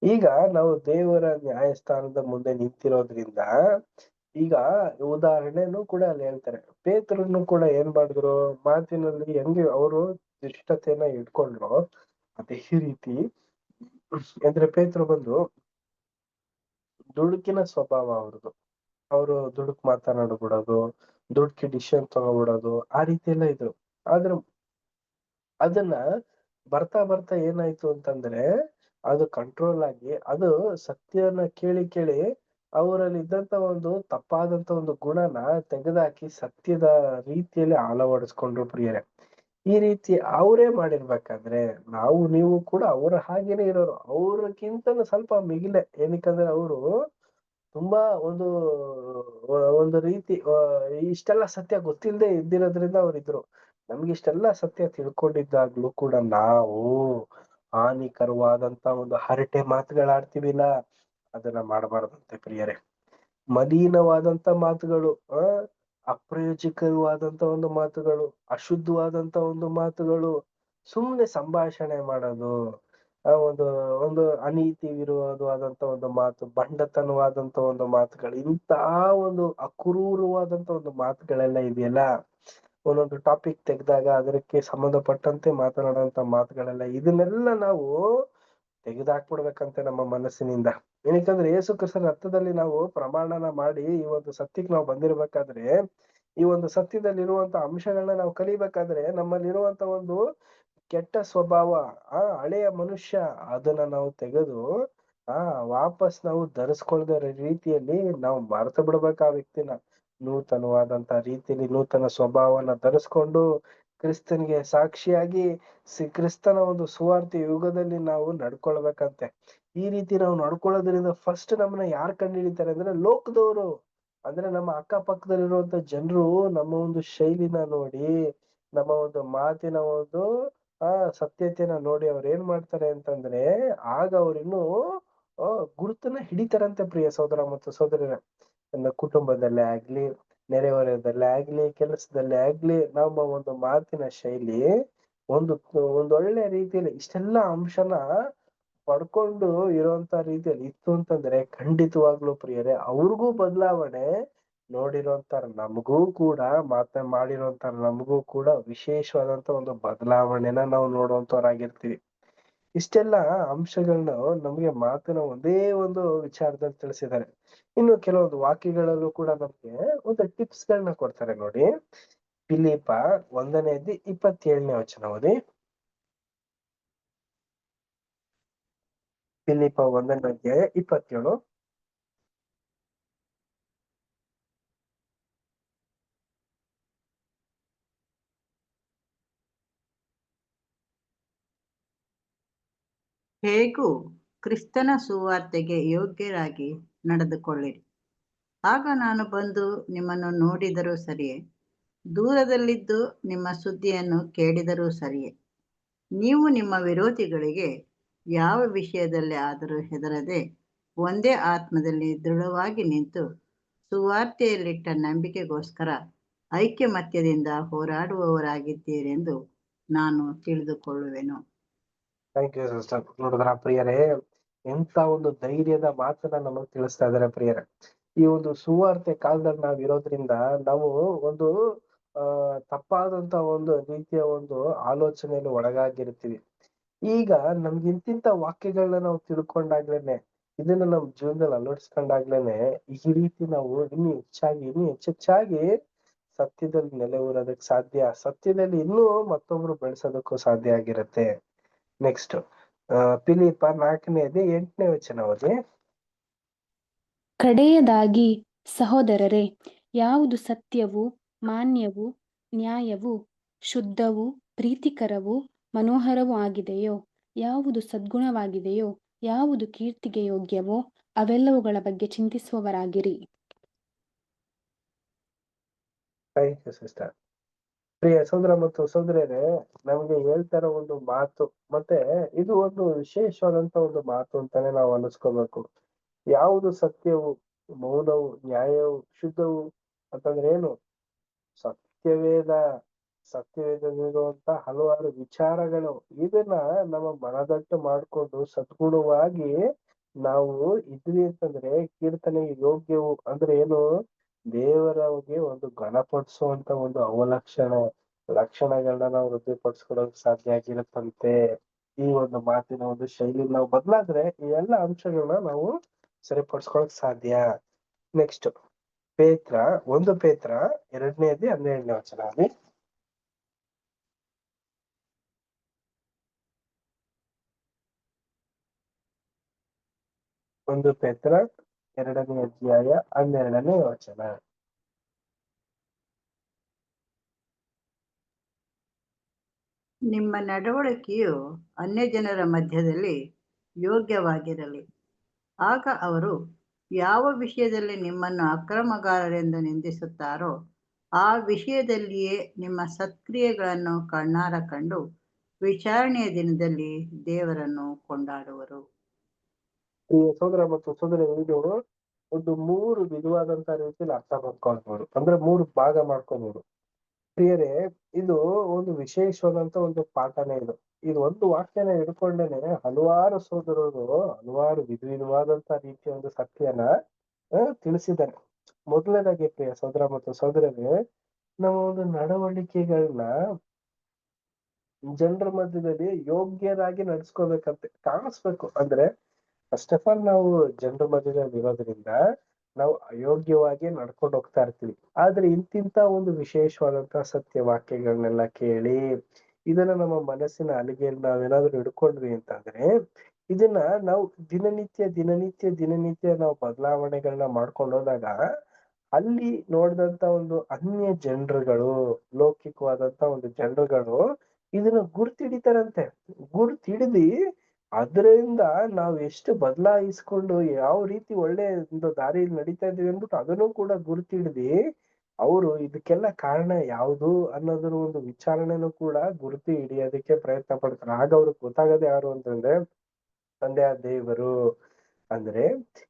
ಈಗ ನಾವು ದೇವರ ನ್ಯಾಯಸ್ಥಾನದ ಮುಂದೆ ನಿಂತಿರೋದ್ರಿಂದ ಈಗ ಉದಾಹರಣೆನೂ ಕೂಡ ಅಲ್ಲಿ ಹೇಳ್ತಾರೆ. ಪೇತ್ರನು ಕೂಡ ಏನ್ ಮಾಡಿದ್ರು, ಮಾತಿನಲ್ಲಿ ಹೆಂಗೆ ಅವರು ದುಷ್ಟತೆಯನ್ನ ಇಟ್ಕೊಂಡ್ರು ಅದೇ ರೀತಿ ಅಂದ್ರೆ ಪೇತ್ರ ಬಂದು ದುಡುಕಿನ ಸ್ವಭಾವ ಅವ್ರದ್ದು. ಅವರು ದುಡುಕ್ ಮಾತನಾಡ್ಬಿಡೋದು, ದುಡ್ಕಿ ಡಿಸಿಷನ್ ತಗೋಬಿಡೋದು, ಆ ರೀತಿ ಎಲ್ಲ ಇದ್ರು. ಆದ್ರೆ ಅದನ್ನ ಬರ್ತಾ ಬರ್ತಾ ಏನಾಯ್ತು ಅಂತಂದ್ರೆ ಅದು ಕಂಟ್ರೋಲ್ ಆಗಿ, ಅದು ಸತ್ಯನ ಕೇಳಿ ಕೇಳಿ ಅವರಲ್ಲಿ ಇದ್ದಂತ ಒಂದು ತಪ್ಪಾದಂತ ಒಂದು ಗುಣನ ತೆಗೆದಾಕಿ ಸತ್ಯದ ರೀತಿಯಲ್ಲಿ ಅಳವಡಿಸ್ಕೊಂಡ್ರು ಪ್ರಿಯರೇ. ಈ ರೀತಿ ಅವರೇ ಮಾಡಿರ್ಬೇಕಾದ್ರೆ ನಾವು ನೀವು ಕೂಡ ಅವರ ಹಾಗೇನೆ ಇರೋರು, ಅವ್ರಕ್ಕಿಂತಲೂ ಸ್ವಲ್ಪ ಮಿಗಿಲೆ. ಏನಕ್ಕಂದ್ರೆ ಅವರು ತುಂಬಾ ಒಂದು ರೀತಿ ಇಷ್ಟೆಲ್ಲ ಸತ್ಯ ಗೊತ್ತಿಲ್ಲದೆ ಇದ್ದಿರೋದ್ರಿಂದ ಅವ್ರಿದ್ರು. ನಮ್ಗೆ ಇಷ್ಟೆಲ್ಲ ಸತ್ಯ ತಿಳ್ಕೊಂಡಿದ್ದಾಗ್ಲೂ ಕೂಡ ನಾವು ಹಾನಿಕರವಾದಂತ ಒಂದು ಹರಟೆ ಮಾತುಗಳಾಡ್ತೀವಿಲ್ಲ, ಅದನ್ನ ಮಾಡಬಾರ್ದಂತೆ ಪ್ರಿಯರೇ. ಮಲೀನವಾದಂತ ಮಾತುಗಳು, ಅಪ್ರಯೋಜಕವಾದಂತ ಒಂದು ಮಾತುಗಳು, ಅಶುದ್ಧವಾದಂತ ಒಂದು ಮಾತುಗಳು, ಸುಮ್ನೆ ಸಂಭಾಷಣೆ ಮಾಡೋದು, ಒಂದು ಒಂದು ಅನೀತಿ ವಿರೋಧವಾದಂತ ಒಂದು ಮಾತು, ಬಂಡತನವಾದಂತ ಒಂದು ಮಾತುಗಳು, ಇಂತಹ ಒಂದು ಅಕ್ರೂರವಾದಂತ ಒಂದು ಮಾತುಗಳೆಲ್ಲ ಇದೆಯಲ್ಲ, ಒಂದೊಂದು ಟಾಪಿಕ್ ತೆಗೆದಾಗ ಅದಕ್ಕೆ ಸಂಬಂಧಪಟ್ಟಂತೆ ಮಾತನಾಡುವಂತ ಮಾತುಗಳೆಲ್ಲ, ಇದನ್ನೆಲ್ಲ ನಾವು ತೆಗೆದಾಕ್ಬಿಡ್ಬೇಕಂತೆ ನಮ್ಮ ಮನಸ್ಸಿನಿಂದ. ಏನಕ್ಕಂದ್ರೆ ಯೇಸು ಕ್ರಿಸ್ತನ ರಕ್ತದಲ್ಲಿ ನಾವು ಪ್ರಮಾಣನ ಮಾಡಿ ಈ ಒಂದು ಸತ್ಯಕ್ಕೆ ನಾವು ಬಂದಿರ್ಬೇಕಾದ್ರೆ, ಈ ಒಂದು ಸತ್ಯದಲ್ಲಿರುವಂತ ಅಂಶಗಳನ್ನ ನಾವು ಕಲಿಬೇಕಾದ್ರೆ ನಮ್ಮಲ್ಲಿರುವಂತ ಒಂದು ಕೆಟ್ಟ ಸ್ವಭಾವ, ಹಳೆಯ ಮನುಷ್ಯ, ಅದನ್ನ ನಾವು ತೆಗೆದು ವಾಪಸ್ ನಾವು ಧರಿಸ್ಕೊಳ್ದ ರೀತಿಯಲ್ಲಿ ನಾವು ಮರೆತು ಬಿಡ್ಬೇಕು ಆ ವ್ಯಕ್ತಿನ. ನೂತನವಾದಂತ ರೀತಿಯಲ್ಲಿ ನೂತನ ಸ್ವಭಾವನ ಧರಿಸ್ಕೊಂಡು ಕ್ರಿಸ್ತನಿಗೆ ಸಾಕ್ಷಿಯಾಗಿ ಕ್ರಿಸ್ತನ ಒಂದು ಸುವಾರ್ತೆ ಯುಗದಲ್ಲಿ ನಾವು ನಡ್ಕೊಳ್ಬೇಕಂತೆ. ಈ ರೀತಿ ನಾವು ನಡ್ಕೊಳ್ಳೋದ್ರಿಂದ ಫಸ್ಟ್ ನಮ್ಮನ್ನ ಯಾರು ಕಂಡು ಹಿಡಿತಾರೆ ಅಂದ್ರೆ ಲೋಕದವರು, ಅಂದ್ರೆ ನಮ್ಮ ಅಕ್ಕಪಕ್ಕದಲ್ಲಿರುವಂತ ಜನರು ನಮ್ಮ ಒಂದು ಶೈಲಿನ ನೋಡಿ, ನಮ್ಮ ಒಂದು ಮಾತಿನ ಒಂದು ಸತ್ಯತೆನ ನೋಡಿ ಅವ್ರು ಏನ್ ಮಾಡ್ತಾರೆ ಅಂತಂದ್ರೆ ಆಗ ಅವ್ರಿನ್ನು ಗುರುತನ್ನ ಹಿಡಿತಾರಂತೆ ಪ್ರಿಯ ಸಹೋದರ ಮತ್ತು ಸಹೋದರರೇ. ನಮ್ಮ ಕುಟುಂಬದಲ್ಲೇ ಆಗ್ಲಿ, ನೆರೆಹೊರೆಯದಲ್ಲೇ ಆಗ್ಲಿ, ಕೆಲಸದಲ್ಲೇ ಆಗ್ಲಿ, ನಮ್ಮ ಒಂದು ಮಾತಿನ ಶೈಲಿ ಒಂದೊಳ್ಳೆ ರೀತಿಯಲ್ಲಿ ಇಷ್ಟೆಲ್ಲ ಅಂಶನ ಪಡ್ಕೊಂಡು ಇರುವಂತ ರೀತಿಯಲ್ಲಿ ಇತ್ತು ಅಂತಂದ್ರೆ ಖಂಡಿತವಾಗ್ಲೂ ಪ್ರಿಯರೇ ಅವ್ರಿಗೂ ಬದಲಾವಣೆ, ನೋಡಿರೋಂತ ನಮಗೂ ಕೂಡ ಮಾಡಿರೋಂತ ನಮಗೂ ಕೂಡ ವಿಶೇಷವಾದಂತ ಒಂದು ಬದಲಾವಣೆನ ನಾವು ನೋಡುವಂತವ್ರಾಗಿರ್ತೀವಿ. ಇಷ್ಟೆಲ್ಲ ಅಂಶಗಳನ್ನ ನಮ್ಗೆ ಮಾತಿನ ಒಂದೇ ಒಂದು ವಿಚಾರದಲ್ಲಿ ತಿಳಿಸಿದ್ದಾರೆ. ಇನ್ನು ಕೆಲವೊಂದು ವಾಕ್ಯಗಳಲ್ಲೂ ಕೂಡ ನಮ್ಗೆ ಒಂದು ಟಿಪ್ಸ್ ಗಳನ್ನ ಕೊಡ್ತಾರೆ ನೋಡಿ. ಫಿಲಿಪ್ಪ 1ನೇ ಅಧ್ಯಾಯ 27ನೇ ವಚನ ಓದಿ. ಫಿಲಿಪ್ಪ 1ನೇ ಅಧ್ಯಾಯ 27. ಹೇಗೂ ಕ್ರಿಸ್ತನ ಸುವಾರ್ತೆಗೆ ಯೋಗ್ಯರಾಗಿ ನಡೆದುಕೊಳ್ಳಿರಿ. ಆಗ ನಾನು ಬಂದು ನಿಮ್ಮನ್ನು ನೋಡಿದರೂ ಸರಿಯೇ, ದೂರದಲ್ಲಿದ್ದು ನಿಮ್ಮ ಸುದ್ದಿಯನ್ನು ಕೇಳಿದರೂ ಸರಿಯೇ. ನೀವು ನಿಮ್ಮ ವಿರೋಧಿಗಳಿಗೆ ಯಾವ ವಿಷಯದಲ್ಲಿ ಆದರೂ ಹೆದರದೆ ಒಂದೇ ಆತ್ಮದಲ್ಲಿ ದೃಢವಾಗಿ ನಿಂತು ಸುವಾರ್ತೆಯಲ್ಲಿಟ್ಟ ನಂಬಿಕೆಗೋಸ್ಕರ ಐಕ್ಯಮತ್ಯದಿಂದ ಹೋರಾಡುವವರಾಗಿದ್ದೀರೆಂದು ನಾನು ತಿಳಿದುಕೊಳ್ಳುವೆನು. Thank you sister. ನೋಡಿದ್ರ ಪ್ರಿಯರೇ, ಎಂತ ಒಂದು ಧೈರ್ಯದ ಮಾತನ್ನ ನಮಗ್ ತಿಳಿಸ್ತಾ ಇದಾರೆ ಪ್ರಿಯರೇ. ಈ ಒಂದು ಸುವಾರ್ತೆ ಕಾಲದಲ್ಲಿ ನಾವ್ ಇರೋದ್ರಿಂದ ನಾವು ಒಂದು ತಪ್ಪಾದಂತ ಒಂದು ರೀತಿಯ ಒಂದು ಆಲೋಚನೆಯಲ್ಲಿ ಒಳಗಾಗಿರ್ತೀವಿ. ಈಗ ನಮ್ಗೆ ಇಂತಿಂತ ವಾಕ್ಯಗಳನ್ನ ನಾವು ತಿಳ್ಕೊಂಡಾಗ್ಲೇನೆ, ಇದನ್ನ ನಮ್ ಜೀವನದಲ್ಲಿ ಅಳವಡಿಸ್ಕೊಂಡಾಗ್ಲೇನೆ ಈ ರೀತಿ ನಾವು ಇನ್ನೂ ಹೆಚ್ಚೆಚ್ಚಾಗಿ ಸತ್ಯದಲ್ಲಿ ನೆಲೆ ಊರೋದಕ್ ಸಾಧ್ಯ, ಸತ್ಯದಲ್ಲಿ ಇನ್ನೂ ಮತ್ತೊಬ್ರು ಬೆಳೆಸೋದಕ್ಕೂ ಸಾಧ್ಯ ಆಗಿರುತ್ತೆ. ನೆಕ್ಸ್ಟ್ ಫಿಲಿಪ್ಪ 4ನೇ ಅಧ್ಯಾಯ 8ನೇ ವಚನ ಓದಿ. ಕಡೆಯದಾಗಿ ಸಹೋದರರೇ, ಯಾವುದು ಸತ್ಯವೂ ಮಾನ್ಯವೂ ನ್ಯಾಯವೂ ಶುದ್ಧವೂ ಪ್ರೀತಿಕರವೂ ಮನೋಹರವೂ ಆಗಿದೆಯೋ, ಯಾವುದು ಸದ್ಗುಣವಾಗಿದೆಯೋ, ಯಾವುದು ಕೀರ್ತಿಗೆ ಯೋಗ್ಯವೋ ಅವೆಲ್ಲವುಗಳ ಬಗ್ಗೆ ಚಿಂತಿಸುವವರಾಗಿರಿ. Thank you sister. ಪ್ರಿಯ ಸಹೋದರ ಮತ್ತು ಸಹೋದರಿಯರೇ, ನಮಗೆ ಹೇಳ್ತಾರ ಒಂದು ಮಾತು, ಮತ್ತೆ ಇದು ಒಂದು ವಿಶೇಷವಾದಂತ ಒಂದು ಮಾತು ಅಂತಾನೆ ನಾವು ಅನಿಸ್ಕೋಬೇಕು. ಯಾವುದು ಸತ್ಯವು, ಮೌನವು, ನ್ಯಾಯವು, ಶುದ್ಧವು ಅಂತಂದ್ರೆ ಏನು? ಸತ್ಯವೇದಲ್ಲಿರುವಂತ ಹಲವಾರು ವಿಚಾರಗಳು, ಇದನ್ನ ನಮ್ಮ ಮನದಟ್ಟು ಮಾಡ್ಕೊಂಡು ಸದ್ಗುಣವಾಗಿ ನಾವು ಇದ್ವಿ ಅಂತಂದ್ರೆ, ಕೀರ್ತನೆಗೆ ಯೋಗ್ಯವು ಅಂದ್ರೆ ಏನು? ದೇವರಿಗೆ ಒಂದು ಘನಪಡಿಸುವಂತ ಒಂದು ಲಕ್ಷಣಗಳನ್ನ ನಾವು ವೃದ್ಧಿಪಡಿಸ್ಕೊಳ್ಳೋಕೆ ಸಾಧ್ಯ ಆಗಿರುತ್ತಂತೆ. ಈ ಒಂದು ಮಾತಿನ ಒಂದು ಶೈಲಿ ನಾವು ಬದಲಾದ್ರೆ ಈ ಎಲ್ಲ ಅಂಶಗಳನ್ನ ನಾವು ಸರಿಪಡಿಸ್ಕೊಳಕ್ ಸಾಧ್ಯ. ನೆಕ್ಸ್ಟ್ ಪೇತ್ರ 1 ಪೇತ್ರ 2ನೇ ಅಧ್ಯಾಯ 12ನೇ ವಚನ. ಅಲ್ಲಿ 1 ಪೇತ್ರ 2ನೇ ಅಧ್ಯಾಯ 12ನೇ ವಚನ. ನಿಮ್ಮ ನಡವಳಿಕೆಯು ಅನ್ಯಜನರ ಮಧ್ಯದಲ್ಲಿ ಯೋಗ್ಯವಾಗಿರಲಿ. ಆಗ ಅವರು ಯಾವ ವಿಷಯದಲ್ಲಿ ನಿಮ್ಮನ್ನು ಅಕ್ರಮಗಾರರೆಂದು ನಿಂದಿಸುತ್ತಾರೋ ಆ ವಿಷಯದಲ್ಲಿಯೇ ನಿಮ್ಮ ಸತ್ಕ್ರಿಯೆಗಳನ್ನು ಕಣ್ಣಾರ ಕಂಡು ವಿಚಾರಣೆಯ ದಿನದಲ್ಲಿ ದೇವರನ್ನು ಕೊಂಡಾಡುವರು. ಈ ಸಹೋದರ ಮತ್ತು ಸಹೋದರಿ, ಇದು ಒಂದು 3 ವಿಧವಾದಂತ ರೀತಿಯಲ್ಲಿ ಅರ್ಥ ಮಾಡ್ಕೊಳ್ಬಹುದು, ಅಂದ್ರೆ 3 ಭಾಗ ಮಾಡ್ಕೊಬಹುದು. ಪ್ರಿಯರೇ, ಇದು ಒಂದು ವಿಶೇಷವಾದಂತ ಒಂದು ಪಾಠನೇ. ಇದು ಒಂದು ವಾಕ್ಯನ ಹಿಡ್ಕೊಂಡೇನೆ ಹಲವಾರು ಸಹೋದರರು ಹಲವಾರು ವಿಧವಾದಂತ ರೀತಿಯ ಒಂದು ಸತ್ಯನ ತಿಳಿಸಿದ್ದಾರೆ. ಮೊದಲನೇದಾಗಿ ಪ್ರಿಯ ಸಹೋದರ ಮತ್ತು ಸಹೋದರರೇ, ನಮ್ಮ ಒಂದು ನಡವಳಿಕೆಗಳನ್ನ ಜನರ ಮಧ್ಯದಲ್ಲಿ ಯೋಗ್ಯರಾಗಿ ನಡ್ಸ್ಕೋಬೇಕಂತೆ ಕಾಣಿಸ್ಬೇಕು. ಅಂದ್ರೆ ಫಸ್ಟ್ ಆಫ್ ಆಲ್ ನಾವು ಜನರ ಮಧ್ಯದಲ್ಲಿ ಇರೋದ್ರಿಂದ ನಾವು ಅಯೋಗ್ಯವಾಗಿ ನಡ್ಕೊಂಡು ಹೋಗ್ತಾ ಇರ್ತೀವಿ. ಆದ್ರೆ ಇಂತಿಂತ ಒಂದು ವಿಶೇಷವಾದಂತಹ ಸತ್ಯ ವಾಕ್ಯಗಳನ್ನೆಲ್ಲ ಕೇಳಿ ಇದನ್ನ ನಮ್ಮ ಮನಸ್ಸಿನ ಅಲಿಗೆಯಲ್ಲಿ ನಾವೇನಾದ್ರೂ ಹಿಡ್ಕೊಂಡ್ವಿ ಅಂತಂದ್ರೆ, ಇದನ್ನ ನಾವು ದಿನನಿತ್ಯ ನಾವು ಬದಲಾವಣೆಗಳನ್ನ ಮಾಡ್ಕೊಂಡು ಹೋದಾಗ ಅಲ್ಲಿ ನೋಡಿದಂತ ಒಂದು ಅನ್ಯ ಜನರುಗಳು, ಲೌಕಿಕವಾದಂತ ಒಂದು ಜನರುಗಳು ಇದನ್ನ ಗುರ್ತಿಡಿತಾರಂತೆ. ಗುರ್ತಿಡಿದಿ ಅದರಿಂದ ನಾವ್ ಎಷ್ಟು ಬದಲಾಯಿಸ್ಕೊಂಡು ಯಾವ ರೀತಿ ಒಳ್ಳೆ ಒಂದು ದಾರಿಯಲ್ಲಿ ನಡೀತಾ ಇದೀವಿ ಅಂದ್ಬಿಟ್ಟು ಅದನ್ನು ಕೂಡ ಗುರುತಿಡ್ದಿ ಅವರು ಇದಕ್ಕೆಲ್ಲ ಕಾರಣ ಯಾವುದು ಅನ್ನೋದ್ರ ಒಂದು ವಿಚಾರಣೆನೂ ಕೂಡ ಗುರುತು ಹಿಡಿಯೋದಕ್ಕೆ ಪ್ರಯತ್ನ ಪಡ್ತಾರೆ. ಆಗ ಅವ್ರಿಗೆ ಗೊತ್ತಾಗದೆ ಯಾರು ಅಂತಂದ್ರೆ ತಂದೆಯ ದೇವರು. ಅಂದ್ರೆ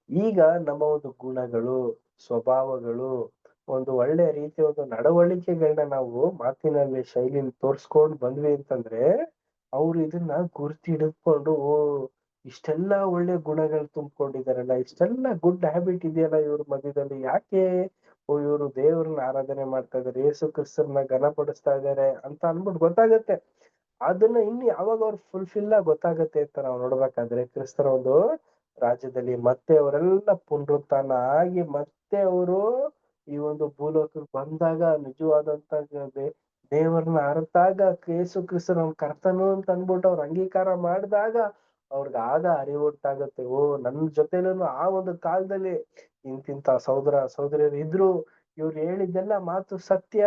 ಈಗ ನಮ್ಮ ಒಂದು ಗುಣಗಳು, ಸ್ವಭಾವಗಳು, ಒಂದು ಒಳ್ಳೆ ರೀತಿಯ ಒಂದು ನಡವಳಿಕೆಗಳನ್ನ ನಾವು ಮಾತಿನಲ್ಲಿ ಶೈಲಿಯಲ್ಲಿ ತೋರ್ಸ್ಕೊಂಡ್ ಬಂದ್ವಿ ಅಂತಂದ್ರೆ ಅವ್ರು ಇದನ್ನ ಗುರ್ತಿ ಹಿಡಿದುಕೊಂಡು, ಓ ಇಷ್ಟೆಲ್ಲಾ ಒಳ್ಳೆ ಗುಣಗಳು ತುಂಬಿಕೊಂಡಿದಾರಲ್ಲ, ಇಷ್ಟೆಲ್ಲಾ ಗುಡ್ ಹ್ಯಾಬಿಟ್ ಇದೆಯಲ್ಲ ಇವ್ರ ಮಧ್ಯದಲ್ಲಿ, ಯಾಕೆ ಇವರು ದೇವ್ರನ್ನ ಆರಾಧನೆ ಮಾಡ್ತಾ ಇದಾರೆ, ಯೇಸು ಕ್ರಿಸ್ತರನ್ನ ಘನಪಡಿಸ್ತಾ ಇದಾರೆ ಅಂತ ಅನ್ಬಿಟ್ಟು ಗೊತ್ತಾಗತ್ತೆ. ಅದನ್ನ ಇನ್ನು ಯಾವಾಗ ಅವ್ರು ಫುಲ್ಫಿಲ್ ಆಗಿ ಗೊತ್ತಾಗತ್ತೆ ಅಂತ ನಾವು ನೋಡ್ಬೇಕಾದ್ರೆ, ಕ್ರಿಸ್ತರ ಒಂದು ರಾಜ್ಯದಲ್ಲಿ ಮತ್ತೆ ಅವರೆಲ್ಲ ಪುನರುತ್ಥಾನ ಆಗಿ ಮತ್ತೆ ಅವರು ಈ ಒಂದು ಭೂಲೋಕಕ್ಕೆ ಬಂದಾಗ ನಿಜವಾದಂತ ದೇವರನ್ನ ಅರ್ತಾಗ ಯೇಸು ಕ್ರಿಸ್ತ ನಮ್ ಕರ್ತನು ಅಂತ ಅನ್ಬಿಟ್ಟು ಅವ್ರ ಅಂಗೀಕಾರ ಮಾಡಿದಾಗ ಅವ್ರಿಗೆ ಆಗ ಅರಿವು ಉಂಟಾಗತ್ತೆ. ಓ, ನನ್ನ ಜೊತೆಲೂ ಆ ಒಂದು ಕಾಲದಲ್ಲಿ ಇಂತಿಂತ ಸಹೋದರ ಸಹೋದರಿಯರು ಇದ್ರು, ಇವ್ರು ಹೇಳಿದ್ದೆಲ್ಲ ಮಾತು ಸತ್ಯ,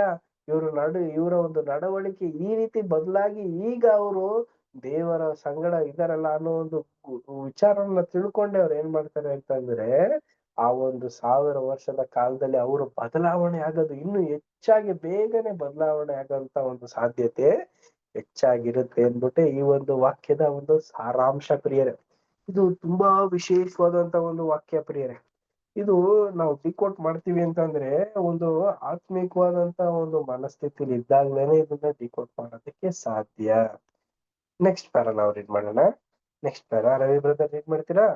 ಇವರ ಒಂದು ನಡವಳಿಕೆ ಈ ರೀತಿ ಬದಲಾಗಿ ಈಗ ಅವರು ದೇವರ ಸಂಗಡ ಇದಾರಲ್ಲ ಅನ್ನೋ ಒಂದು ವಿಚಾರವನ್ನ ತಿಳ್ಕೊಂಡೆ ಅವ್ರು ಏನ್ ಮಾಡ್ತಾರೆ ಅಂತಂದ್ರೆ, ಆ ಒಂದು 1000 ವರ್ಷದ ಕಾಲದಲ್ಲಿ ಅವರು ಬದಲಾವಣೆ ಆಗೋದು ಇನ್ನು ಹೆಚ್ಚಾಗಿ ಬೇಗನೆ ಬದಲಾವಣೆ ಆಗೋಂತ ಒಂದು ಸಾಧ್ಯತೆ ಹೆಚ್ಚಾಗಿರುತ್ತೆ ಅಂದ್ಬಿಟ್ಟೆ ಈ ಒಂದು ವಾಕ್ಯದ ಒಂದು ಸಾರಾಂಶ ಪ್ರಿಯರೇ. ಇದು ತುಂಬಾ ವಿಶೇಷವಾದಂತ ಒಂದು ವಾಕ್ಯ ಪ್ರಿಯರೇ. ಇದು ನಾವು ಡಿಕೋಡ್ ಮಾಡ್ತೀವಿ ಅಂತಂದ್ರೆ ಒಂದು ಆತ್ಮಿಕವಾದಂತ ಒಂದು ಮನಸ್ಥಿತಿಲಿ ಇದ್ದಾಗ್ಲೇನೆ ಇದನ್ನ ಡಿಕೋಡ್ ಮಾಡೋದಕ್ಕೆ ಸಾಧ್ಯ. ನೆಕ್ಸ್ಟ್ ಪ್ಯಾರ ನಾವು ರೀಡ್ ಮಾಡೋಣ. Next para Ravi brother read ಮಾಡ್ತೀರಾ?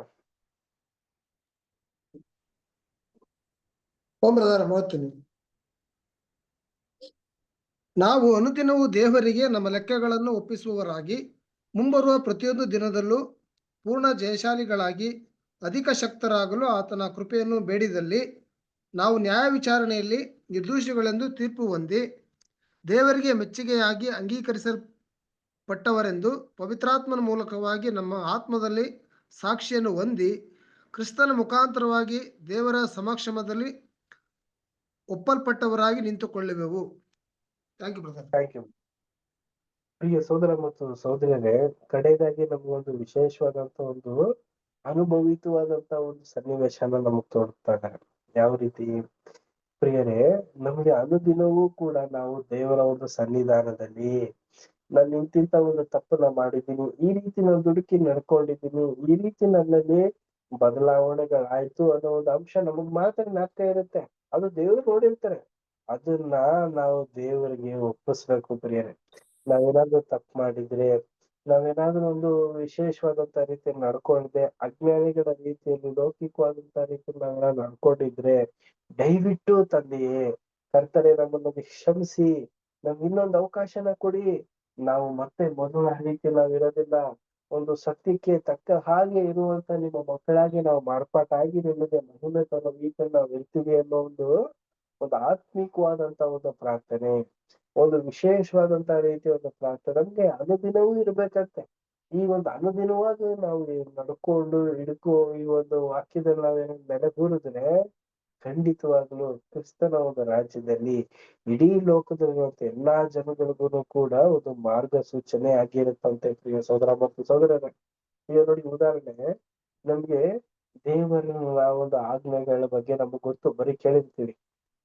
ಬ್ರದರ್ ಮಾಡ್ತೀನಿ. ನಾವು ಅನುದಿನವೂ ದೇವರಿಗೆ ನಮ್ಮ ಲೆಕ್ಕಗಳನ್ನು ಒಪ್ಪಿಸುವವರಾಗಿ ಮುಂಬರುವ ಪ್ರತಿಯೊಂದು ದಿನದಲ್ಲೂ ಪೂರ್ಣ ಜಯಶಾಲಿಗಳಾಗಿ ಅಧಿಕ ಶಕ್ತರಾಗಲು ಆತನ ಕೃಪೆಯನ್ನು ಬೇಡಿದಲ್ಲಿ ನಾವು ನ್ಯಾಯ ವಿಚಾರಣೆಯಲ್ಲಿ ನಿರ್ದೋಷಿಗಳೆಂದು ತೀರ್ಪು ಹೊಂದಿ ದೇವರಿಗೆ ಮೆಚ್ಚುಗೆಯಾಗಿ ಅಂಗೀಕರಿಸಲ್ಪಟ್ಟವರೆಂದು ಪವಿತ್ರಾತ್ಮನ ಮೂಲಕವಾಗಿ ನಮ್ಮ ಆತ್ಮದಲ್ಲಿ ಸಾಕ್ಷಿಯನ್ನು ಹೊಂದಿ ಕ್ರಿಸ್ತನ ಮುಖಾಂತರವಾಗಿ ದೇವರ ಸಮಕ್ಷಮದಲ್ಲಿ ಒಪ್ಪಲ್ಪಟ್ಟವರಾಗಿ ನಿಂತುಕೊಳ್ಳುವೆವು. Thank you brother. Thank you. ಪ್ರಿಯ ಸೋದರ ಮತ್ತು ಸಹೋದರರೇ, ಕಡೆಯದಾಗಿ ನಮಗೊಂದು ವಿಶೇಷವಾದಂತ ಒಂದು ಅನುಭವಿತವಾದಂತ ಒಂದು ಸನ್ನಿವೇಶನ ನಮಗ್ ತೋರಿಸ್ತಾ ಇದ್ದಾರೆ. ಯಾವ ರೀತಿ ಪ್ರಿಯರೇ, ನಮಗೆ ಅನುದಿನವೂ ಕೂಡ ನಾವು ದೇವರ ಒಂದು ಸನ್ನಿಧಾನದಲ್ಲಿ ನಾನು ಇಂತಿಂತ ಒಂದು ತಪ್ಪನ್ನ ಮಾಡಿದ್ದೀನಿ, ಈ ರೀತಿ ನಾನು ದುಡುಕಿ ನಡ್ಕೊಂಡಿದ್ದೀನಿ, ಈ ರೀತಿ ನನ್ನಲ್ಲಿ ಬದಲಾವಣೆಗಳಾಯ್ತು ಅನ್ನೋ ಒಂದು ಅಂಶ ನಮಗ್ ಮಾತ್ರ ಜ್ಞಾಪಕ ಇರುತ್ತೆ. ಅದು ದೇವ್ರು ನೋಡಿರ್ತಾರೆ. ಅದನ್ನ ನಾವು ದೇವರಿಗೆ ಒಪ್ಪಿಸ್ಬೇಕು ಪ್ರಿಯರೇ. ನಾವೇನಾದ್ರೂ ತಪ್ಪು ಮಾಡಿದ್ರೆ, ನಾವೇನಾದ್ರೂ ಒಂದು ವಿಶೇಷವಾದಂತ ರೀತಿಯಲ್ಲಿ ನಡ್ಕೊಂಡಿದ್ರೆ, ಅಜ್ಞಾನಿಗಳ ರೀತಿಯಲ್ಲಿ ಲೌಕಿಕವಾದಂತ ರೀತಿಯಲ್ಲಿ ನಾವೇನಾದ್ರು ನಡ್ಕೊಂಡಿದ್ರೆ, ದಯವಿಟ್ಟು ತಂದೆಯೇ ಕರ್ತನೆ ನಮ್ಮನ್ನು ಕ್ಷಮಿಸಿ, ನಮ್ಗೆ ಇನ್ನೊಂದು ಅವಕಾಶನ ಕೊಡಿ. ನಾವು ಮತ್ತೆ ಮೊದಲ ರೀತಿ ನಾವಿರೋದಿಲ್ಲ. ಒಂದು ಸತ್ಯಕ್ಕೆ ತಕ್ಕ ಹಾಗೆ ಇರುವಂತ ನಿಮ್ಮ ಮಕ್ಕಳಾಗಿ ನಾವು ಮಾರ್ಪಾಟಾಗಿ ನಿಮಗೆ ಮಹಿಮೆ ತರೋ ರೀತಿಯಲ್ಲಿ ನಾವು ಇರ್ತೀವಿ ಅನ್ನೋ ಒಂದು ಆತ್ಮಿಕವಾದಂತ ಒಂದು ಪ್ರಾರ್ಥನೆ, ಒಂದು ವಿಶೇಷವಾದಂತ ರೀತಿಯ ಒಂದು ಪ್ರಾರ್ಥನೆ ನಮ್ಗೆ ಅನುದಿನವೂ ಇರ್ಬೇಕಂತೆ. ಈ ಒಂದು ಅನುದಿನವಾಗಿ ನಾವು ನಡ್ಕೊಂಡು ಈ ಒಂದು ವಾಕ್ಯದಲ್ಲಿ ನಾವೇನಾದ್ರು ನೆಲೆಗೂರಿದ್ರೆ, ಖಂಡಿತವಾಗ್ಲೂ ಕ್ರಿಸ್ತನ ಒಂದು ರಾಜ್ಯದಲ್ಲಿ ಇಡೀ ಲೋಕದಲ್ಲಿರುವಂತ ಎಲ್ಲಾ ಜನಗಳಿಗೂ ಕೂಡ ಒಂದು ಮಾರ್ಗಸೂಚನೆ ಆಗಿರುತ್ತಂತೆ. ಪ್ರಿಯ ಸಹೋದರ ಮತ್ತು ಸಹೋದರರೇ, ಈಗ ನೋಡಿ ಉದಾಹರಣೆ, ನಮ್ಗೆ ದೇವರ ಒಂದು ಆಜ್ಞೆಗಳ ಬಗ್ಗೆ ನಮಗ್ ಗೊತ್ತು, ಬರೀ ಕೇಳಿರ್ತೀವಿ.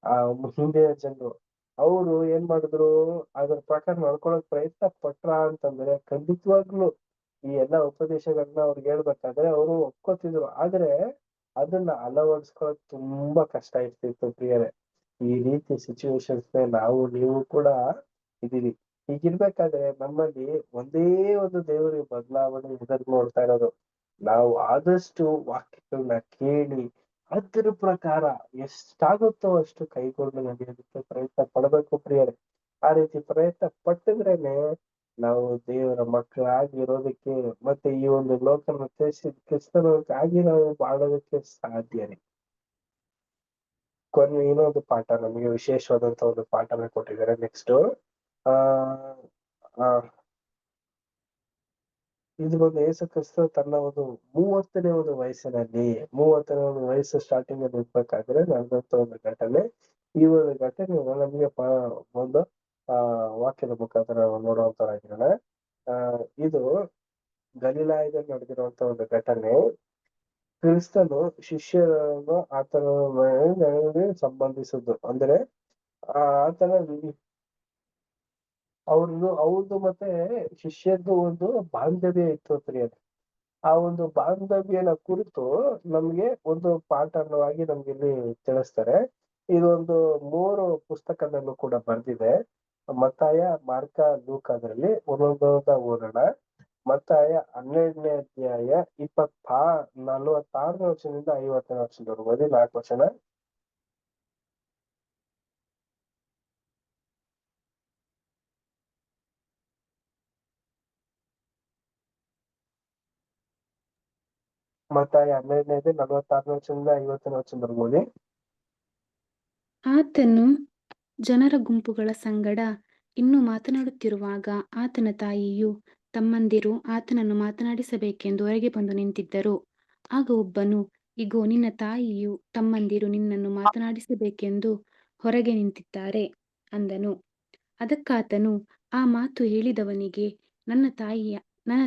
ಆ ಹಿಂದಿನ ಜನರು ಅವರು ಏನ್ ಮಾಡಿದ್ರು, ಅದ್ರ ಪ್ರಕಾರ ನಡ್ಕೊಳಕ್ ಪ್ರಯತ್ನ ಪಟ್ರ ಅಂತಂದ್ರೆ ಖಂಡಿತವಾಗ್ಲು ಈ ಎಲ್ಲಾ ಉಪದೇಶಗಳನ್ನ ಅವ್ರಿಗೆ ಹೇಳ್ಬೇಕಾದ್ರೆ ಅವರು ಒಪ್ಕೋತಿದ್ರು. ಆದ್ರೆ ಅದನ್ನ ಅಳವಡಿಸ್ಕೊಳಕ್ ತುಂಬಾ ಕಷ್ಟ ಇರ್ತಿತ್ತು ಪ್ರಿಯರೇ. ಈ ರೀತಿ ಸಿಚುವೇಶನ್ಸ್ ನಾವು ನೀವು ಕೂಡ ಇದೀವಿ. ಹೀಗಿರ್ಬೇಕಾದ್ರೆ ನಮ್ಮಲ್ಲಿ ಒಂದೇ ಒಂದು ದೇವರಿಗೆ ಬದಲಾವಣೆ ಎದುರು ನೋಡ್ತಾ ಇರೋದು. ನಾವು ಆದಷ್ಟು ವಾಕ್ಯಗಳನ್ನ ಕೇಳಿ ಅದ್ರ ಪ್ರಕಾರ ಎಷ್ಟಾಗುತ್ತೋ ಅಷ್ಟು ಕೈಗೊಂಡು ನಡೆಯೋದಕ್ಕೆ ಪ್ರಯತ್ನ ಪಡ್ಬೇಕು ಪ್ರಿಯರೇ. ಆ ರೀತಿ ಪ್ರಯತ್ನ ಪಟ್ಟಿದ್ರೇನೆ ನಾವು ದೇವರ ಮಕ್ಕಳಾಗಿ ಇರೋದಕ್ಕೆ, ಮತ್ತೆ ಈ ಒಂದು ಲೋಕನ ಕ್ರಿಸ್ತನಾಗಿ ನಾವು ಬಾಳೋದಕ್ಕೆ ಸಾಧ್ಯ ರೀ. ಕೊನೆ ಇನ್ನೊಂದು ಪಾಠ ನಮಗೆ ವಿಶೇಷವಾದಂತ ಒಂದು ಪಾಠನ ಕೊಟ್ಟಿದ್ದಾರೆ. ನೆಕ್ಸ್ಟ್ ಆ ಇದು ಒಂದು ಯೇಸು ಕ್ರಿಸ್ತ ತನ್ನ ಒಂದು 30ನೇ ಒಂದು ವಯಸ್ಸು ಸ್ಟಾರ್ಟಿಂಗ್ ಅಲ್ಲಿ ಇರ್ಬೇಕಾದ್ರೆ ನಡೆದಂತ ಒಂದು ಘಟನೆ. ಈ ಒಂದು ಘಟನೆ ನಮಗೆ ಒಂದು ವಾಕ್ಯದ ಮುಖಾಂತರ ನಾವು ನೋಡುವಂತರಾಗಿರೋಣ. ಇದು ಗಲಿಲಾಯದಲ್ಲಿ ನಡೆದಿರುವಂತ ಒಂದು ಘಟನೆ. ಕ್ರಿಸ್ತನು ಶಿಷ್ಯರನ್ನು ಆತನ ಸಂಬಂಧಿಸಿದ್ದು ಅಂದ್ರೆ ಆತನ ಅವ್ರದ್ದು ಮತ್ತೆ ಶಿಷ್ಯದ್ದು ಒಂದು ಬಾಂಧವ್ಯ ಇತ್ತು ಪ್ರಿಯರೇ. ಆ ಒಂದು ಬಾಂಧವ್ಯನ ಕುರಿತು ನಮ್ಗೆ ಒಂದು ಪಾಠವಾಗಿ ನಮ್ಗೆ ಇಲ್ಲಿ ತಿಳಿಸ್ತಾರೆ. ಇದೊಂದು 3 ಪುಸ್ತಕದಲ್ಲೂ ಕೂಡ ಬರ್ದಿದೆ. ಮತ್ತಾಯ, ಮಾರ್ಕ, ಲೂಕಾದಲ್ಲಿ ಒಂದೊಂದ ಓದೋಣ. ಮತ್ತಾಯ 12ನೇ ಅಧ್ಯಾಯ 46ನೇ ವರ್ಷದಿಂದ 50ನೇ ವರ್ಷದವರೆಗೂ ಓದಿ. 4 ವಚನ. ಮತ್ತಾಯ 12ನೇದು 46ನೇ ವರ್ಷದಿಂದ 50ನೇ ವರ್ಷದವರೆಗೂ ಓದಿ. ಆತನು ಜನರ ಗುಂಪುಗಳ ಸಂಗಡ ಇನ್ನೂ ಮಾತನಾಡುತ್ತಿರುವಾಗ ಆತನ ತಾಯಿಯು ತಮ್ಮಂದಿರು ಆತನನ್ನು ಮಾತನಾಡಿಸಬೇಕೆಂದು ಹೊರಗೆ ಬಂದು ನಿಂತಿದ್ದರು. ಆಗ ಒಬ್ಬನು, ಇಗೋ, ನಿನ್ನ ತಾಯಿಯು ತಮ್ಮಂದಿರು ನಿನ್ನನ್ನು ಮಾತನಾಡಿಸಬೇಕೆಂದು ಹೊರಗೆ ನಿಂತಿದ್ದಾರೆ ಅಂದನು. ಅದಕ್ಕಾತನು ಆ ಮಾತು ಹೇಳಿದವನಿಗೆ, ನನ್ನ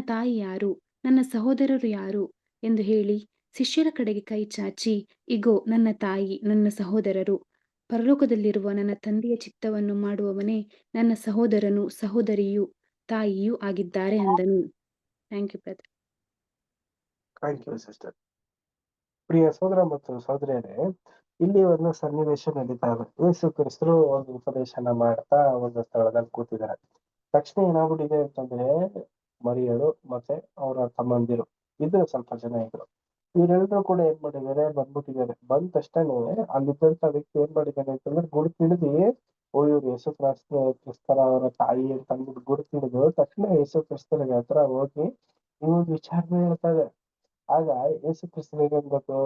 ತಾಯಿ ಯಾರು, ನನ್ನ ಸಹೋದರರು ಯಾರು ಎಂದು ಹೇಳಿ ಶಿಷ್ಯರ ಕಡೆಗೆ ಕೈ ಚಾಚಿ, ಇಗೋ ನನ್ನ ತಾಯಿ, ನನ್ನ ಸಹೋದರರು. ಪರಲೋಕದಲ್ಲಿರುವ ನನ್ನ ತಂದೆಯ ಚಿತ್ತವನ್ನು ಮಾಡುವವನೇ ನನ್ನ ಸಹೋದರನು, ಸಹೋದರಿಯು, ತಾಯಿಯೂ ಆಗಿದ್ದಾರೆ ಅಂದನು. Thank you brother. Thank you sister. ಪ್ರಿಯ ಸಹೋದರ ಮತ್ತು ಸಹೋದರಿಯರೇ, ಇಲ್ಲಿ ಒಂದು ಸನ್ನಿವೇಶ ನಡೀತಾ ಇದೆ. ಯೇಸು ಕ್ರಿಸ್ತರು ಒಂದು ಉಪದೇಶನ ಮಾಡ್ತಾ ಒಂದು ಸ್ಥಳದಲ್ಲಿ ಕೂತಿದ್ದಾರೆ. ತಕ್ಷಣ ಏನಾಗ್ಬಿಟ್ಟಿದೆ ಅಂತಂದ್ರೆ, ಮರಿಯಳು ಮತ್ತೆ ಅವರ ತಮ್ಮಂದಿರು ಇದ್ರು, ಸ್ವಲ್ಪ ಜನ ಇದ್ರು. ಇವರೆಲ್ಲರೂ ಕೂಡ ಏನ್ ಮಾಡಿದ್ದಾರೆ, ಬಂದ್ಬಿಟ್ಟಿದ್ದಾರೆ. ಬಂದ ತಕ್ಷಣ ಅಲ್ಲಿದ್ದಂತ ವ್ಯಕ್ತಿ ಏನ್ ಮಾಡಿದ್ದಾನೆ ಅಂತಂದ್ರೆ, ಗುರುತಿಡಿದು, ಓ ಇವ್ರು ಯೇಸು ಕ್ರಿಸ್ತರ ಅವರ ತಾಯಿ ಅಂತ ಅಂದ್ಬಿಟ್ಟು ಗುರುತಿಡಿದು ತಕ್ಷಣ ಯೇಸು ಕ್ರಿಸ್ತನಿಗೆ ಹತ್ರ ಹೋಗಿ ಈ ಒಂದು ವಿಚಾರಣೆ ಹೇಳ್ತಾ ಇದೆ. ಆಗ ಯೇಸು ಕ್ರಿಸ್ತನಿಗೆ ಏನ್ಬೇಕು,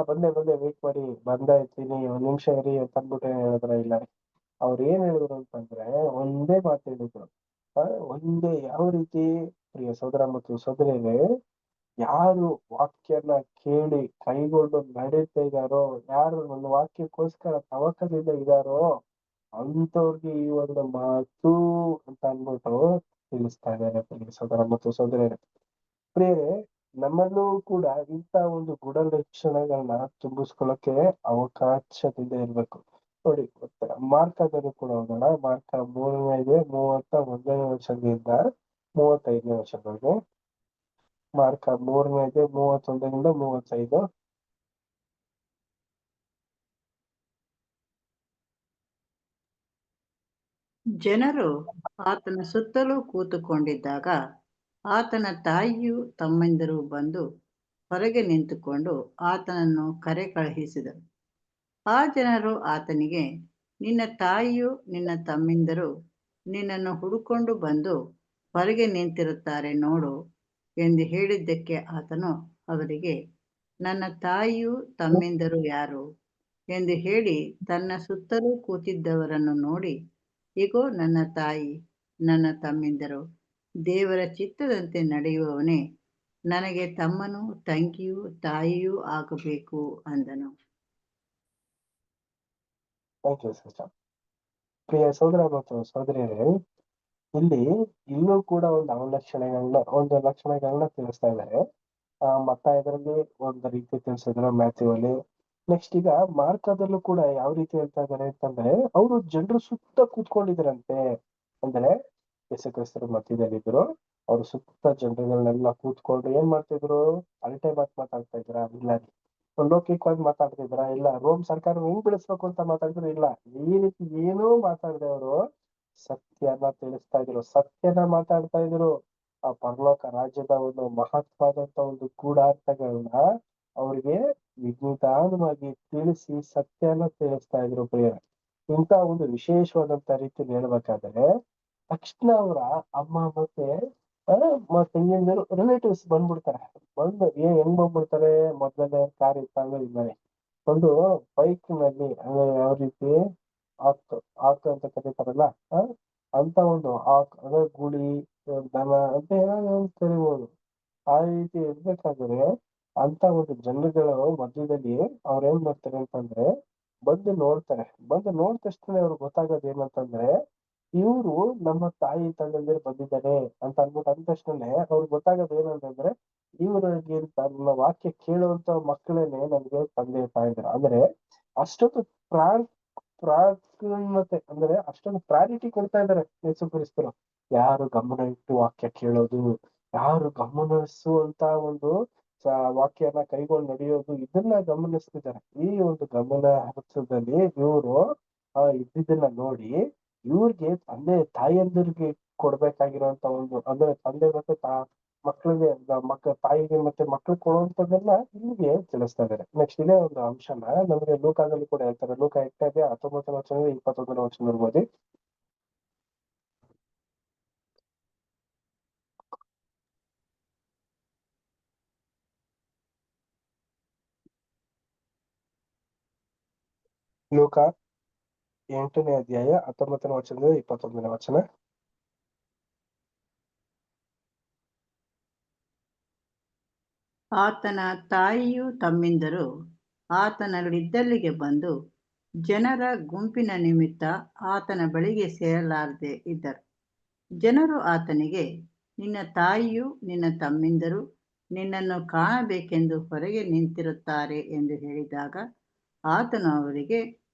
ಬಂದೆ ವೇಟ್ ಮಾಡಿ, ಬಂದಾಯ್ತೀನಿ, ಒಂದ್ ನಿಮಿಷ ಇರಿ ಅಂತ ಅಂದ್ಬಿಟ್ಟು ಏನ್ ಹೇಳಿದ್ರ? ಇಲ್ಲ, ಅವ್ರು ಏನ್ ಹೇಳಿದ್ರು ಅಂತಂದ್ರೆ ಒಂದೇ ಮಾತು ಹೇಳಿದ್ರು. ಒಂದೇ ಯಾವ ರೀತಿ? ಪ್ರಿಯ ಸಹೋದರ ಮತ್ತು ಸಹೋದರಿಯರೇ, ಯಾರು ವಾಕ್ಯನ ಕೇಳಿ ಕೈಗೊಂಡು ನಡೀತಾ ಇದ್ದಾರೋ, ಯಾರು ನನ್ನ ವಾಕ್ಯಕ್ಕೋಸ್ಕರ ತವಕದಿಂದ ಇದ್ದಾರೋ ಅಂತವ್ರಿಗೆ ಈ ಒಂದು ಮಾತು ಅಂತ ಅನ್ಬಿಟ್ಟು ತಿಳಿಸ್ತಾ ಇದ್ದಾರೆ ಪ್ರಿಯ ಸಹೋದರ ಮತ್ತು ಸಹೋದರಿಯರೇ. ಪ್ರಿಯರೇ, ನಮ್ಮಲ್ಲೂ ಕೂಡ ಇಂಥ ಒಂದು ಗುಣಲಕ್ಷಣಗಳನ್ನ ತುಂಬಿಸ್ಕೊಳ್ಳಕ್ಕೆ ಅವಕಾಶದಿಂದ ಇರ್ಬೇಕು. ನೋಡಿ, ಮಾರ್ಕದಲ್ಲಿ ಕೂಡ ಹೋಗೋಣ. ಮಾರ್ಕ 31ನೇ ವರ್ಷದಿಂದ 35ನೇ ವರ್ಷದವರೆಗೆ. ಮಾರ್ಕ 31ರಿಂದ 35. ಜನರು ಆತನ ಸುತ್ತಲೂ ಕೂತುಕೊಂಡಿದ್ದಾಗ ಆತನ ತಾಯಿಯೂ ತಮ್ಮಂದಿರು ಬಂದು ಹೊರಗೆ ನಿಂತುಕೊಂಡು ಆತನನ್ನು ಕರೆ ಕಳುಹಿಸಿದರು. ಆ ಜನರು ಆತನಿಗೆ, ನಿನ್ನ ತಾಯಿಯೂ ನಿನ್ನ ತಮ್ಮಿಂದರು ನಿನ್ನನ್ನು ಹುಡುಕೊಂಡು ಬಂದು ಹೊರಗೆ ನಿಂತಿರುತ್ತಾರೆ ನೋಡು ಎಂದು ಹೇಳಿದ್ದಕ್ಕೆ ಆತನು ಅವರಿಗೆ, ನನ್ನ ತಾಯಿಯೂ ತಮ್ಮಿಂದರು ಯಾರು ಎಂದು ಹೇಳಿ ತನ್ನ ಸುತ್ತಲೂ ಕೂತಿದ್ದವರನ್ನು ನೋಡಿ, ಇಗೋ ನನ್ನ ತಾಯಿ, ನನ್ನ ತಮ್ಮಿಂದರು, ದೇವರ ಚಿತ್ತದಂತೆ ನಡೆಯುವವನೇ ನನಗೆ ತಮ್ಮನೂ ತಂಗಿಯೂ ತಾಯಿಯೂ ಆಗಬೇಕು ಅಂದನು. Thank you sister. ಪ್ರಿಯ ಸಹೋದರ ಮತ್ತು ಸಹೋದರಿಯರೇ, ಇಲ್ಲೂ ಕೂಡ ಒಂದು ಲಕ್ಷಣಗಳನ್ನ ತಿಳಿಸ್ತಾ ಇದ್ದಾರೆ. ಮತ್ತ ಇದರಲ್ಲಿ ಒಂದು ರೀತಿ ತಿಳಿಸಿದ್ರು, ಮ್ಯಾಥ್ಯೂ ಅಲ್ಲಿ. ನೆಕ್ಸ್ಟ್ ಈಗ ಮಾರ್ಕದಲ್ಲೂ ಕೂಡ ಯಾವ ರೀತಿ ಹೇಳ್ತಾ ಇದ್ದಾರೆ ಅಂತಂದ್ರೆ, ಅವರು ಜನರು ಸುತ್ತ ಕೂತ್ಕೊಂಡಿದ್ರಂತೆ. ಅಂದ್ರೆ ಯೇಸು ಕ್ರಿಸ್ತರ ಮಧ್ಯದಲ್ಲಿದ್ರು, ಅವ್ರ ಸುತ್ತ ಜನರುಗಳನ್ನೆಲ್ಲ ಕೂತ್ಕೊಂಡು ಏನ್ ಮಾಡ್ತಿದ್ರು? ಅಳತೆ ಮಾತಾಡ್ತಾ ಇದ್ರ? ಇಲ್ಲ. ಲೌಕಿಕವಾಗಿ ಮಾತಾಡ್ತಿದ್ರ? ಇಲ್ಲ. ರೋಮ್ ಸರ್ಕಾರ ಹೆಂಗ್ ಬಿಡಿಸ್ಬೇಕು ಅಂತ ಮಾತಾಡಿದ್ರು? ಇಲ್ಲ. ಈ ರೀತಿ ಏನೂ ಮಾತಾಡದೆ ಅವರು ಸತ್ಯನ ತಿಳಿಸ್ತಾ ಇದ್ರು, ಸತ್ಯನ ಮಾತಾಡ್ತಾ ಇದ್ರು. ಆ ಪರಲೋಕ ರಾಜ್ಯದ ಒಂದು ಮಹತ್ವದಂತ ಒಂದು ಗೂಢಾರ್ಥಗಳನ್ನ ಅವ್ರಿಗೆ ನಿಧಾನವಾಗಿ ತಿಳಿಸಿ ಸತ್ಯನ ತಿಳಿಸ್ತಾ ಇದ್ರು ಪ್ರಿಯರೇ. ಇಂಥ ಒಂದು ವಿಶೇಷವಾದಂತ ರೀತಿಯಲ್ಲಿ ಹೇಳ್ಬೇಕಾದ್ರೆ ತಕ್ಷಣ ಅವರ ಅಮ್ಮ ಮತ್ತೆ ತಂಗಿಯಂದಿರು ರಿಲೇಟಿವ್ಸ್ ಬಂದ್ಬಿಡ್ತಾರೆ. ಹೆಂಗ್ ಬಂದ್ಬಿಡ್ತಾರೆ? ಮೊದಲನೇ ಕಾರ್ ಇಟ್ಟಾಗ ಇದ್ದಾರೆ, ಒಂದು ಬೈಕ್ ನಲ್ಲಿ, ಅಂದ್ರೆ ಯಾವ ರೀತಿ ಆಕ್ ಅಂತ ಕರೀತಾರಲ್ಲ, ಅಂತ ಒಂದು ಅಂದ್ರೆ ಗುಡಿ, ದನ ಅಂತ ಏನಾದ್ರು ಕರಿಬಹುದು. ಆ ರೀತಿ ಇರ್ಬೇಕಾದ್ರೆ ಅಂತ ಒಂದು ಜನರುಗಳು ಮಧ್ಯದಲ್ಲಿ ಅವ್ರ ಏನ್ ಮಾಡ್ತಾರೆ ಅಂತಂದ್ರೆ ಬಂದು ನೋಡ್ತಾರೆ. ಬಂದು ನೋಡಿದ ತಕ್ಷಣ ಅವ್ರಿಗೆ ಗೊತ್ತಾಗೋದು ಏನಂತಂದ್ರೆ, ಇವ್ರು ನಮ್ಮ ತಾಯಿ ತಂದೆಂದಿರು ಬಂದಿದ್ದಾರೆ ಅಂತ ಅಂದ್ಬಿಟ್ಟು ಅಂದ ತಕ್ಷಣನೇ ಅವ್ರಿಗೆ ಗೊತ್ತಾಗೋದು ಏನಂತಂದ್ರೆ, ಇವ್ರಿಗೆ ನನ್ನ ವಾಕ್ಯ ಕೇಳುವಂತ ಮಕ್ಕಳೇನೆ ನಮ್ಗೆ ತಂದೆ ತಾಯಿದ್ರು. ಅಂದ್ರೆ ಅಷ್ಟೊಂದು ಪ್ರಾರ್ಥನೆ ಅಂದ್ರೆ ಅಷ್ಟೊಂದು ಪ್ರಾರಿಟಿ ಕೊಡ್ತಾ ಇದಾರೆ ಯೇಸು ಕ್ರಿಸ್ತರು. ಯಾರು ಗಮನ ಇಟ್ಟು ವಾಕ್ಯ ಕೇಳೋದು, ಯಾರು ಗಮನಿಸುವಂತ ಒಂದು ವಾಕ್ಯನ ಕೈಗೊಂಡು ನಡೆಯೋದು, ಇದನ್ನ ಗಮನಿಸ್ತಿದ್ದಾರೆ. ಈ ಒಂದು ಗಮನ ಹರಿಸದಲ್ಲಿ ಇವರು ಇದ್ದಿದ್ದನ್ನ ನೋಡಿ ಇವ್ರಿಗೆ ತಾಯಿಯಂದಿರಿಗೆ ಕೊಡ್ಬೇಕಾಗಿರುವಂತ ಒಂದು, ಅಂದ್ರೆ ತಂದೆ ಮತ್ತೆ ಮಕ್ಕಳಿಗೆ ತಾಯಿಗೆ ಮತ್ತೆ ಮಕ್ಳು ಕೊಡುವಂತದನ್ನ ಇಲ್ಲಿಗೆ ತಿಳಿಸ್ತಾ ಇದ್ದಾರೆ. ನೆಕ್ಸ್ಟ್ ಇದೇ ಒಂದು ಅಂಶನ ನಮಗೆ ಲೂಕಾದಲ್ಲಿ ಕೂಡ ಹೇಳ್ತಾರೆ. ಲೂಕ 8ನೇ ಅಧ್ಯಾಯ 19ನೇ ವಚನ 21ನೇ ವಚನ ಇರ್ಬೋದು. ಲೂಕ 8ನೇ ಅಧ್ಯಾಯ 19ನೇ ವಚನದಿಂದ 21ನೇ ವಚನ. ಆತನ ತಾಯಿಯೂ ತಮ್ಮಿಂದರು ಆತನಲ್ಲಿದ್ದಲ್ಲಿಗೆ ಬಂದು ಜನರ ಗುಂಪಿನ ನಿಮಿತ್ತ ಆತನ ಬಳಿಗೆ ಸೇರಲಾರದೆ ಇದ್ದರು. ಜನರು ಆತನಿಗೆ, ನಿನ್ನ ತಾಯಿಯೂ ನಿನ್ನ ತಮ್ಮಿಂದರು ನಿನ್ನನ್ನು ಕಾಣಬೇಕೆಂದು ಹೊರಗೆ ನಿಂತಿರುತ್ತಾರೆ ಎಂದು ಹೇಳಿದಾಗ ಆತನು ಅವರಿಗೆ,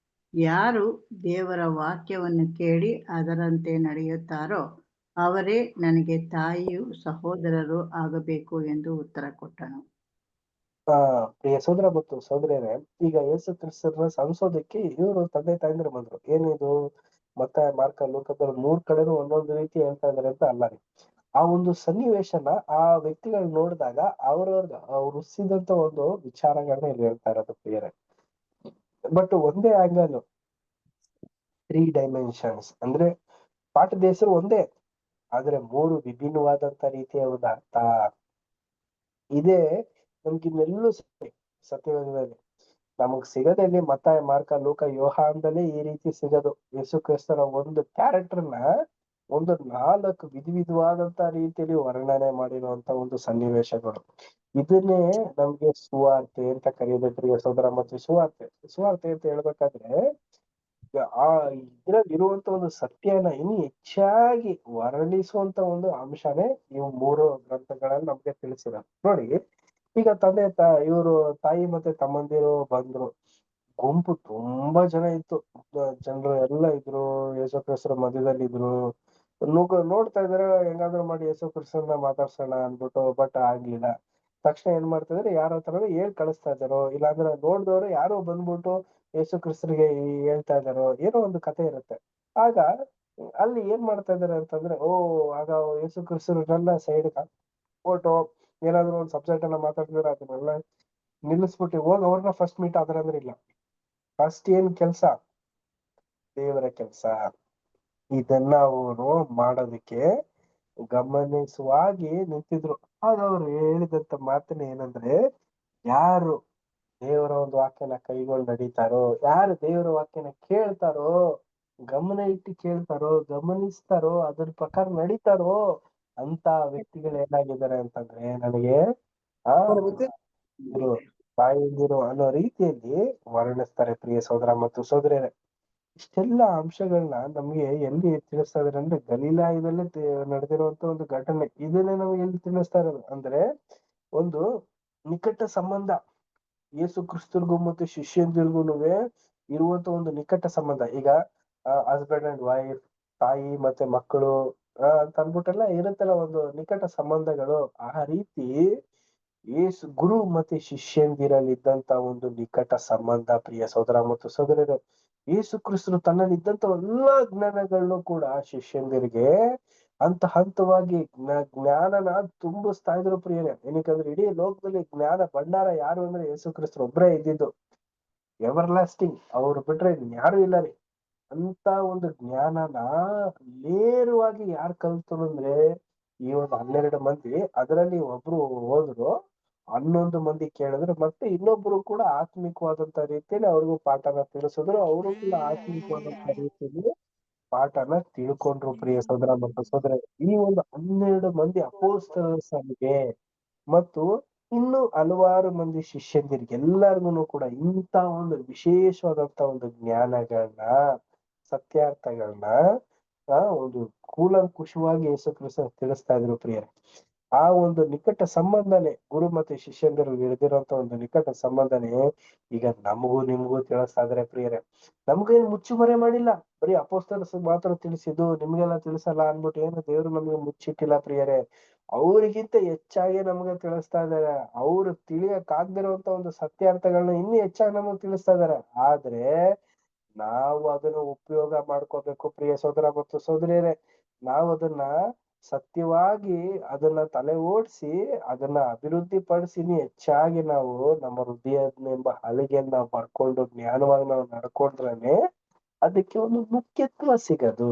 ಯಾರು ದೇವರ ವಾಕ್ಯವನ್ನು ಕೇಳಿ ಅದರಂತೆ ನಡೆಯುತ್ತಾರೋ ಅವರೇ ನನಗೆ ತಾಯಿಯೂ ಸಹೋದರರು ಆಗಬೇಕು ಎಂದು ಉತ್ತರ ಕೊಟ್ಟನು. ಪ್ರಿಯ ಸಹೋದರ ಮತ್ತು ಸಹೋದರಿಯರೇ, ಈಗ ಯೇಸು ಕ್ರಿಸ್ತರನ್ನ ಸಂಸೋದಕ್ಕೆ ಇವರು ತಂದೆ ತಾಯಂದಿರು ಬಂದ್ರು. ಏನಿದು? ಮತ್ತೆ ಮಾರ್ಕ ಲೋಕದಲ್ಲಿ 3 ಕಡೆನೂ ಒಂದೊಂದು ರೀತಿ ಹೇಳ್ತಾ ಇದಾರೆ ಅಂತ ಅಲ್ಲ ರೀ. ಆ ಒಂದು ಸನ್ನಿವೇಶನ ಆ ವ್ಯಕ್ತಿಗಳು ನೋಡಿದಾಗ ಅವ್ರು ಹುಟ್ಟಿಸಿದಂತ ಒಂದು ವಿಚಾರಗಳನ್ನ ಇಲ್ಲಿ ಹೇಳ್ತಾ ಇರೋದು ಪ್ರಿಯರೇ. ಬಟ್ ಒಂದೇ ಆಂಗಲ್, 3 ಡೈಮೆನ್ಷನ್ಸ್, ಅಂದ್ರೆ ಪಾಠದ ಹೆಸರು ಒಂದೇ, ಆದ್ರೆ 3 ವಿಭಿನ್ನವಾದಂತ ರೀತಿಯ ಒಂದು ಅರ್ಥ ಇದೇ. ನಮ್ಗೆ ಇನ್ನೆಲ್ಲೂ ಸತ್ಯವೇದದಲ್ಲಿ ನಮಗ್ ಸಿಗದಲ್ಲಿ ಮತ್ತಾಯ, ಮಾರ್ಕ, ಲೂಕ, ಯೋಹಾನದಲ್ಲೇ ಈ ರೀತಿ ಸಿಗೋದು. ಯೇಸು ಕ್ರಿಸ್ತನ ಒಂದು ಕ್ಯಾರೆಕ್ಟರ್ನ ಒಂದು 4 ವಿಧವಾದಂತ ರೀತಿಯಲ್ಲಿ ವರ್ಣನೆ ಮಾಡಿರುವಂತ ಒಂದು ಸನ್ನಿವೇಶಗಳು. ಇದನ್ನೇ ನಮ್ಗೆ ಸುವಾರ್ತೆ ಅಂತ ಕರೆಯೋದು ಪ್ರಿಯ ಸಹೋದರ ಮತ್ತು ಸುವಾರ್ತೆ ಅಂತ ಹೇಳ್ಬೇಕಾದ್ರೆ ಆ ಇದ್ರಲ್ಲಿ ಇರುವಂತ ಒಂದು ಸತ್ಯನ ಇನ್ನು ಹೆಚ್ಚಾಗಿ ವರ್ಣಿಸುವಂತ ಒಂದು ಅಂಶನೇ ಇವು 3 ಗ್ರಂಥಗಳಲ್ಲಿ ನಮ್ಗೆ ತಿಳಿಸಿದ ನೋಡಿ. ಈಗ ಇವರು ತಾಯಿ ಮತ್ತೆ ತಮ್ಮಂದಿರು ಬಂದ್ರು, ಗುಂಪು ತುಂಬಾ ಜನ ಇತ್ತು, ಜನರು ಎಲ್ಲ ಇದ್ರು, ಯೇಸು ಕ್ರಿಸ್ತರ ಮಧ್ಯದಲ್ಲಿ ಇದ್ರು. ನೋಡ್ತಾ ಇದಾರೆ ಹೆಂಗಾದ್ರು ಮಾಡಿ ಯೇಸು ಕ್ರಿಸ್ತನ ಮಾತಾಡ್ಸೋಣ ಅನ್ಬಿಟ್ಟು, ಬಟ್ ಆಗ್ಲಿಲ್ಲ. ತಕ್ಷಣ ಏನ್ ಮಾಡ್ತಾ ಇದಾರೆ, ಯಾರ ಹತ್ರ ಹೇಳ್ ಕಳಿಸ್ತಾ ಇದಾರೋ, ಇಲ್ಲಾಂದ್ರೆ ನೋಡ್ದವ್ರು ಯಾರೋ ಬಂದ್ಬಿಟ್ಟು ಯೇಸು ಕ್ರಿಸ್ತರಿಗೆ ಹೇಳ್ತಾ ಇದಾರೋ, ಏನೋ ಒಂದು ಕಥೆ ಇರುತ್ತೆ. ಆಗ ಅಲ್ಲಿ ಏನ್ ಮಾಡ್ತಾ ಇದಾರೆ ಅಂತಂದ್ರೆ, ಆಗ ಯೇಸು ಕ್ರಿಸ್ತರನ್ನೆಲ್ಲ ಸೈಡ್ ಫೋಟೋ ಏನಾದ್ರು ಒಂದು ಸಬ್ಜೆಕ್ಟ್ ಅನ್ನ ಮಾತಾಡ್ತಿದ್ರೆ ಅದನ್ನೆಲ್ಲ ನಿಲ್ಲಿಸ್ಬಿಟ್ಟು ಹೋಗಿ ಅವ್ರನ್ನ ಫಸ್ಟ್ ಮೀಟ್ ಆದ್ರೆ ಅಂದ್ರೆ ಇಲ್ಲ. ಫಸ್ಟ್ ಏನ್ ಕೆಲ್ಸ? ದೇವರ ಕೆಲ್ಸ. ಇದನ್ನ ಅವರು ಮಾಡೋದಕ್ಕೆ ಗಮನಿಸುವಾಗಿ ನಿಂತಿದ್ರು. ಆಗ ಅವ್ರು ಹೇಳಿದಂತ ಮಾತನ್ನ ಏನಂದ್ರೆ, ಯಾರು ದೇವರ ಒಂದು ವಾಕ್ಯನ ಕೈಗೊಂಡು ನಡೀತಾರೋ, ಯಾರು ದೇವರ ವಾಕ್ಯನ ಕೇಳ್ತಾರೋ, ಗಮನ ಇಟ್ಟು ಕೇಳ್ತಾರೋ, ಗಮನಿಸ್ತಾರೋ, ಅದ್ರ ಪ್ರಕಾರ ನಡೀತಾರೋ ಅಂತ ವ್ಯಕ್ತಿಗಳು ಏನಾಗಿದ್ದಾರೆ ಅಂತಂದ್ರೆ ನನಗೆ ಆ ತಾಯಿಯಂದಿರು ಅನ್ನೋ ರೀತಿಯಲ್ಲಿ ವರ್ಣಿಸ್ತಾರೆ ಪ್ರಿಯ ಸಹೋದರ ಮತ್ತು ಸಹೋದರಿಯರೇ. ಇಷ್ಟೆಲ್ಲಾ ಅಂಶಗಳನ್ನ ನಮ್ಗೆ ಎಲ್ಲಿ ತಿಳಿಸ್ತಾ ಇದಾರೆ ಅಂದ್ರೆ, ಗಲೀಲಾಯದಲ್ಲೇ ನಡೆದಿರುವಂತ ಒಂದು ಘಟನೆ. ಇದನ್ನೇ ನಮ್ಗೆ ಎಲ್ಲಿ ತಿಳಿಸ್ತಾ ಇರೋದು ಅಂದ್ರೆ, ಒಂದು ನಿಕಟ ಸಂಬಂಧ ಯೇಸು ಕ್ರಿಸ್ತರಿಗೂ ಮತ್ತು ಶಿಷ್ಯಂದಿರಿಗೂನುವೆ ಇರುವಂತ ಒಂದು ನಿಕಟ ಸಂಬಂಧ. ಈಗ ಹಸ್ಬೆಂಡ್ ಅಂಡ್ ವೈಫ್, ತಾಯಿ ಮತ್ತೆ ಮಕ್ಕಳು ಅಂತ ಅನ್ಬಿಟ್ಟೆಲ್ಲ ಇರುತ್ತಲ್ಲ ಒಂದು ನಿಕಟ ಸಂಬಂಧಗಳು. ಆ ರೀತಿ ಯೇಸು ಗುರು ಮತ್ತೆ ಶಿಷ್ಯಂದಿರಲ್ಲಿದ್ದಂತ ಒಂದು ನಿಕಟ ಸಂಬಂಧ ಪ್ರಿಯ ಸಹೋದರ ಮತ್ತು ಸಹೋದರರು. ಯೇಸು ಕ್ರಿಸ್ತರು ತನ್ನಲ್ಲಿ ಇದ್ದಂತ ಎಲ್ಲಾ ಜ್ಞಾನಗಳನ್ನು ಕೂಡ ಶಿಷ್ಯಂದಿರಿಗೆ ಹಂತ ಹಂತವಾಗಿ ಜ್ಞಾನನ ತುಂಬಿಸ್ತಾ ಇದ್ರು ಪ್ರಿಯರೇ. ಏನಕ್ಕಂದ್ರೆ ಇಡೀ ಲೋಕದಲ್ಲಿ ಜ್ಞಾನ ಭಂಡಾರ ಯಾರು ಅಂದ್ರೆ ಯೇಸು ಕ್ರಿಸ್ತರು ಒಬ್ರೇ ಇದ್ದಿದ್ದು, ಎವರ್ ಲಾಸ್ಟಿಂಗ್. ಅವ್ರು ಬಿಟ್ರೆ ಯಾರು ಇಲ್ಲ ರೀ. ಅಂತ ಒಂದು ಜ್ಞಾನನ ನೇರವಾಗಿ ಯಾರು ಕಲ್ತರು ಅಂದ್ರೆ ಈ ಒಂದು 12 ಮಂದಿ. ಅದರಲ್ಲಿ ಒಬ್ರು ಹೋದ್ರು, 11 ಮಂದಿ ಕೇಳಿದ್ರು, ಮತ್ತೆ ಇನ್ನೊಬ್ರು ಕೂಡ ಆತ್ಮಿಕವಾದಂತ ರೀತಿಯಲ್ಲಿ ಅವ್ರಿಗೂ ಪಾಠನ ತಿಳಿಸಿದ್ರು. ಅವರು ಕೂಡ ಆತ್ಮಿಕವಾದಂತ ರೀತಿಯಲ್ಲಿ ಪಾಠನ ತಿಳ್ಕೊಂಡ್ರು ಪ್ರಿಯ ಸಹೋದರ ಮತ್ತು ಸಹೋದರ. ಈ ಒಂದು 12 ಮಂದಿ ಅಪೊಸ್ತಲರಿಗೆ ಮತ್ತು ಇನ್ನು ಹಲವಾರು ಮಂದಿ ಶಿಷ್ಯಂದಿರಿಗೆ ಎಲ್ಲರಿಗೂ ಕೂಡ ಇಂತ ಒಂದು ವಿಶೇಷವಾದಂತ ಒಂದು ಜ್ಞಾನಗಳನ್ನ, ಸತ್ಯಾರ್ಥಗಳನ್ನ ಒಂದು ಕೂಲಂಕುಷವಾಗಿ ಯೇಸು ಕ್ರಿಸ್ತ ತಿಳಿಸ್ತಾ ಇದ್ರು ಪ್ರಿಯರೇ. ಆ ಒಂದು ನಿಕಟ ಸಂಬಂಧನೇ, ಗುರು ಮತ್ತೆ ಶಿಷ್ಯಂದಿರು ಹಿಡಿದಿರುವಂತ ಒಂದು ನಿಕಟ ಸಂಬಂಧನೇ ಈಗ ನಮಗೂ ನಿಮ್ಗೂ ತಿಳಿಸ್ತಾ ಇದಾರೆ ಪ್ರಿಯರೇ. ನಮ್ಗೇನ್ ಮುಚ್ಚುಮರೆ ಮಾಡಿಲ್ಲ, ಬರೀ ಅಪೊಸ್ತಲರು ಮಾತ್ರ ತಿಳಿಸಿದ್ದು, ನಿಮ್ಗೆಲ್ಲ ತಿಳಿಸಲ್ಲ ಅನ್ಬಿಟ್ಟು ಏನು ದೇವ್ರು ನಮ್ಗೆ ಮುಚ್ಚಿಟ್ಟಿಲ್ಲ ಪ್ರಿಯರೇ. ಅವ್ರಿಗಿಂತ ಹೆಚ್ಚಾಗಿ ನಮ್ಗೆ ತಿಳಿಸ್ತಾ ಇದಾರೆ. ಅವ್ರು ತಿಳಿಯಕ್ಕಾಗ್ದಿರುವಂತ ಒಂದು ಸತ್ಯಾರ್ಥಗಳನ್ನ ಇನ್ನೂ ಹೆಚ್ಚಾಗಿ ನಮಗ್ ತಿಳಿಸ್ತಾ ಇದಾರೆ. ಆದ್ರೆ ನಾವು ಅದನ್ನ ಉಪಯೋಗ ಮಾಡ್ಕೋಬೇಕು ಪ್ರಿಯ ಸಹೋದರ ಮತ್ತು ಸಹೋದರಿಯರೇ. ನಾವು ಅದನ್ನ ಸತ್ಯವಾಗಿ ಅದನ್ನ ತಲೆ ಓಡಿಸಿ ಅದನ್ನ ಅಭಿವೃದ್ಧಿ ಪಡಿಸಿ ಹೆಚ್ಚಾಗಿ ನಾವು ನಮ್ಮ ಹೃದಯನೆಂಬ ಹಲಿಗೆಯನ್ನ ಬರ್ಕೊಂಡು ಜ್ಞಾನವಾಗಿ ನಾವು ನಡ್ಕೊಂಡ್ರೇನೆ ಅದಕ್ಕೆ ಒಂದು ಮುಖ್ಯತ್ವ ಸಿಗದು.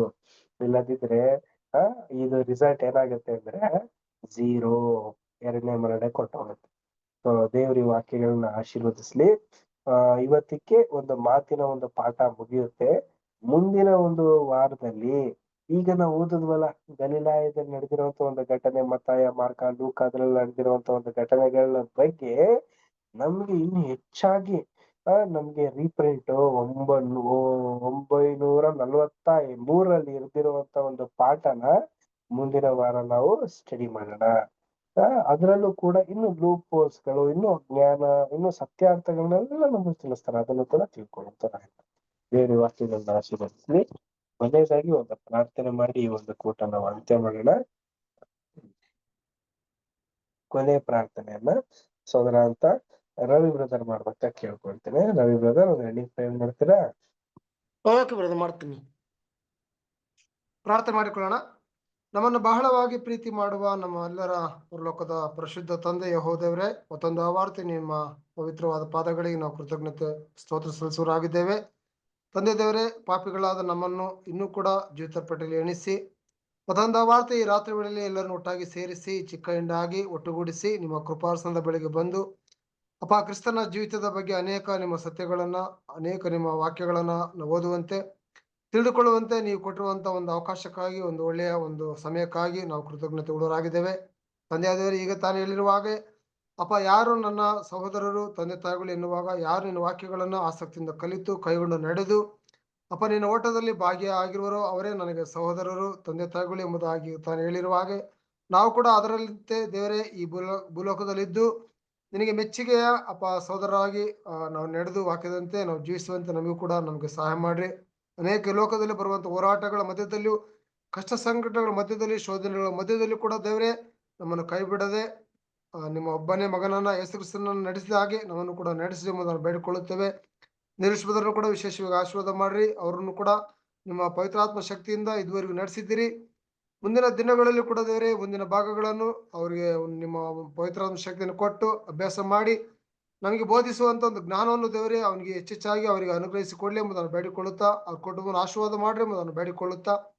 ಇಲ್ಲದಿದ್ರೆ ಇದು ರಿಸಲ್ಟ್ ಏನಾಗುತ್ತೆ ಅಂದ್ರೆ 0, 2ನೇ ಮರಡೆ ಕೊಟ್ಟೋಗುತ್ತೆ. ದೇವ್ರ ಈ ವಾಕ್ಯಗಳನ್ನ ಆಶೀರ್ವದಿಸ್ಲಿ. ಇವತ್ತಿಗೆ ಒಂದು ಮಾತಿನ ಒಂದು ಪಾಠ ಮುಗಿಯುತ್ತೆ. ಮುಂದಿನ ಒಂದು ವಾರದಲ್ಲಿ ಈಗ ನಾವು ಓದಿದ್ವಲ್ಲ, ಗಲಿಲಾಯದಲ್ಲಿ ನಡೆದಿರುವಂತ ಒಂದು ಘಟನೆ, ಮತ್ತಾಯ, ಮಾರ್ಕ, ಲೂಕ ಅದ್ರಲ್ಲಿ ನಡೆದಿರುವಂತ ಒಂದು ಘಟನೆಗಳ ಬಗ್ಗೆ ನಮ್ಗೆ ಇನ್ನು ಹೆಚ್ಚಾಗಿ ನಮ್ಗೆ ರೀಪ್ರಿಂಟ್ 943ರಲ್ಲಿ ಇರ್ದಿರುವಂತ ಒಂದು ಪಾಠನ ಮುಂದಿನ ವಾರ ನಾವು ಸ್ಟಡಿ ಮಾಡೋಣ. ಅದ್ರಲ್ಲೂ ಕೂಡ ಇನ್ನು ಲೂಪ್ ಹೋಲ್ಸ್ಗಳು, ಇನ್ನು ಜ್ಞಾನ, ಇನ್ನು ಸತ್ಯಾರ್ಥಗಳನ್ನೆಲ್ಲ ನಮಗೆ ತಿಳಿಸ್ತಾರೆ. ಅದನ್ನು ಕೂಡ ತಿಳ್ಕೊಳ್ಳುತ್ತಾರೆ. ಬೇರೆ ವಾಕ್ಯಗಳನ್ನ ಆಶೀರ್ವದಿಸ್ಲಿ. ಮೊದಲನೇದಾಗಿ ಒಂದು ಪ್ರಾರ್ಥನೆ ಮಾಡಿ ಈ ಒಂದು ಕೂಟ ನಾವು ಅಂತ್ಯ ಮಾಡೋಣ. ಕೊನೆ ಪ್ರಾರ್ಥನೆಯನ್ನ ಸೋದರ ಅಂತ ರವಿ ಬ್ರದರ್ ಮಾಡ್ಬೇಕಾ ಕೇಳ್ಕೊಳ್ತೇನೆ. ರವಿ ಬ್ರದರ್ ಒಂದು ಎಂಡಿಂಗ್ ಪ್ರೇ ಮಾಡ್ತೀರಾ? ಓಕೆ ಬ್ರದರ್, ಮಾಡ್ತೀನಿ. ಪ್ರಾರ್ಥನೆ ಮಾಡಿಕೊಳ್ಳೋಣ. ನಮ್ಮನ್ನು ಬಹಳವಾಗಿ ಪ್ರೀತಿ ಮಾಡುವ ನಮ್ಮ ಎಲ್ಲರ ಪರಲೋಕದ ಪರಿಶುದ್ಧ ತಂದೆ ಯೆಹೋವನೇ, ಮತ್ತೊಂದು ಆವರ್ತಿ ನಿಮ್ಮ ಪವಿತ್ರವಾದ ಪಾದಗಳಿಗೆ ನಾವು ಕೃತಜ್ಞತೆ ಸ್ತೋತ್ರ ಸಲ್ಲಿಸುವರಾಗಿದ್ದೇವೆ. ತಂದೆ ದೇವರೇ, ಪಾಪಿಗಳಾದ ನಮ್ಮನ್ನು ಇನ್ನೂ ಕೂಡ ಜೀವಿತ ಪಟ್ಟಿಯಲ್ಲಿ ಎಣಿಸಿ ಮತ್ತೊಂದು ಆವರ್ತಿ ಈ ರಾತ್ರಿ ವೇಳೆಯಲ್ಲಿ ಎಲ್ಲರನ್ನು ಒಟ್ಟಾಗಿ ಸೇರಿಸಿ ಚಿಕ್ಕ ಹಿಂಡಾಗಿ ಒಟ್ಟುಗೂಡಿಸಿ ನಿಮ್ಮ ಕೃಪಾಸನದ ಬಳಿಗೆ ಬಂದು ಅಪ್ಪ ಕ್ರಿಸ್ತನ ಜೀವಿತದ ಬಗ್ಗೆ ಅನೇಕ ನಿಮ್ಮ ಸತ್ಯಗಳನ್ನ, ಅನೇಕ ನಿಮ್ಮ ವಾಕ್ಯಗಳನ್ನ ಓದುವಂತೆ, ತಿಳಿದುಕೊಳ್ಳುವಂತೆ ನೀವು ಕೊಟ್ಟಿರುವಂತ ಒಂದು ಅವಕಾಶಕ್ಕಾಗಿ, ಒಂದು ಒಳ್ಳೆಯ ಒಂದು ಸಮಯಕ್ಕಾಗಿ ನಾವು ಕೃತಜ್ಞತೆ ಉಳ್ಳವರಾಗಿದ್ದೇವೆ. ತಂದೆಯಾದವರು ಈಗ ತಾನು ಹೇಳಿರುವ ಹಾಗೆ ಅಪ್ಪ, ಯಾರು ನನ್ನ ಸಹೋದರರು ತಂದೆ ತಾಯಿಗಳು ಎನ್ನುವಾಗ ಯಾರು ನಿನ್ನ ವಾಕ್ಯಗಳನ್ನ ಆಸಕ್ತಿಯಿಂದ ಕಲಿತು ಕೈಗೊಂಡು ನಡೆದು ಅಪ್ಪ ನಿನ್ನ ಓಟದಲ್ಲಿ ಭಾಗಿಯಾಗಿರುವರು ಅವರೇ ನನಗೆ ಸಹೋದರರು ತಂದೆ ತಾಯಿಗಳು ಎಂಬುದಾಗಿ ತಾನು ಹೇಳಿರುವ ಹಾಗೆ ನಾವು ಕೂಡ ಅದರಂತೆ ದೇವರೇ ಈ ಭೂಲೋಕದಲ್ಲಿದ್ದು ನಿನಗೆ ಮೆಚ್ಚುಗೆಯ ಅಪ್ಪ ಸಹೋದರರಾಗಿ ನಾವು ನಡೆದು ವಾಕ್ಯದಂತೆ ನಾವು ಜೀವಿಸುವಂತೆ ನಮಗೂ ಕೂಡ ನಮಗೆ ಸಹಾಯ ಮಾಡ್ರಿ. ಅನೇಕ ಲೋಕದಲ್ಲಿ ಬರುವಂತ ಹೋರಾಟಗಳ ಮಧ್ಯದಲ್ಲಿಯೂ ಕಷ್ಟ ಸಂಕಟಗಳ ಮಧ್ಯದಲ್ಲಿ ಶೋಧನೆಗಳ ಮಧ್ಯದಲ್ಲಿ ಕೂಡ ದೇವರೇ ನಮ್ಮನ್ನು ಕೈ ಬಿಡದೆ ನಿಮ್ಮ ಒಬ್ಬನೇ ಮಗನನ್ನ ಯೇಸು ಕ್ರಿಸ್ತನನ್ನು ನಡೆಸಿದ ಹಾಗೆ ನಮ್ಮನ್ನು ಕೂಡ ನಡೆಸಿ ಎಂಬುದನ್ನು ಬೇಡಿಕೊಳ್ಳುತ್ತೇವೆ. ನಿರೀಶ್ವರನ್ನು ಕೂಡ ವಿಶೇಷವಾಗಿ ಆಶೀರ್ವಾದ ಮಾಡ್ರಿ. ಅವರನ್ನು ಕೂಡ ನಿಮ್ಮ ಪವಿತ್ರಾತ್ಮ ಶಕ್ತಿಯಿಂದ ಇದುವರೆಗೂ ನಡೆಸಿದ್ದೀರಿ. ಮುಂದಿನ ದಿನಗಳಲ್ಲಿ ಕೂಡ ದೇವರೇ ಮುಂದಿನ ಭಾಗಗಳನ್ನು ಅವರಿಗೆ ನಿಮ್ಮ ಪವಿತ್ರಾತ್ಮ ಶಕ್ತಿಯನ್ನು ಕೊಟ್ಟು ಅಭ್ಯಾಸ ಮಾಡಿ ನಮಗೆ ಬೋಧಿಸುವಂತ ಒಂದು ಜ್ಞಾನವನ್ನು ದೇವರೇ ಅವನಿಗೆ ಹೆಚ್ಚೆಚ್ಚಾಗಿ ಅವರಿಗೆ ಅನುಗ್ರಹಿಸಿಕೊಡ್ಲಿ ಎಂಬುದನ್ನು ಬೇಡಿಕೊಳ್ಳುತ್ತಾ ಅವ್ರ ಕುಟುಂಬವನ್ನು ಆಶೀರ್ವಾದ ಮಾಡ್ರಿ ಎಂಬುದನ್ನು ಬೇಡಿಕೊಳ್ಳುತ್ತಾ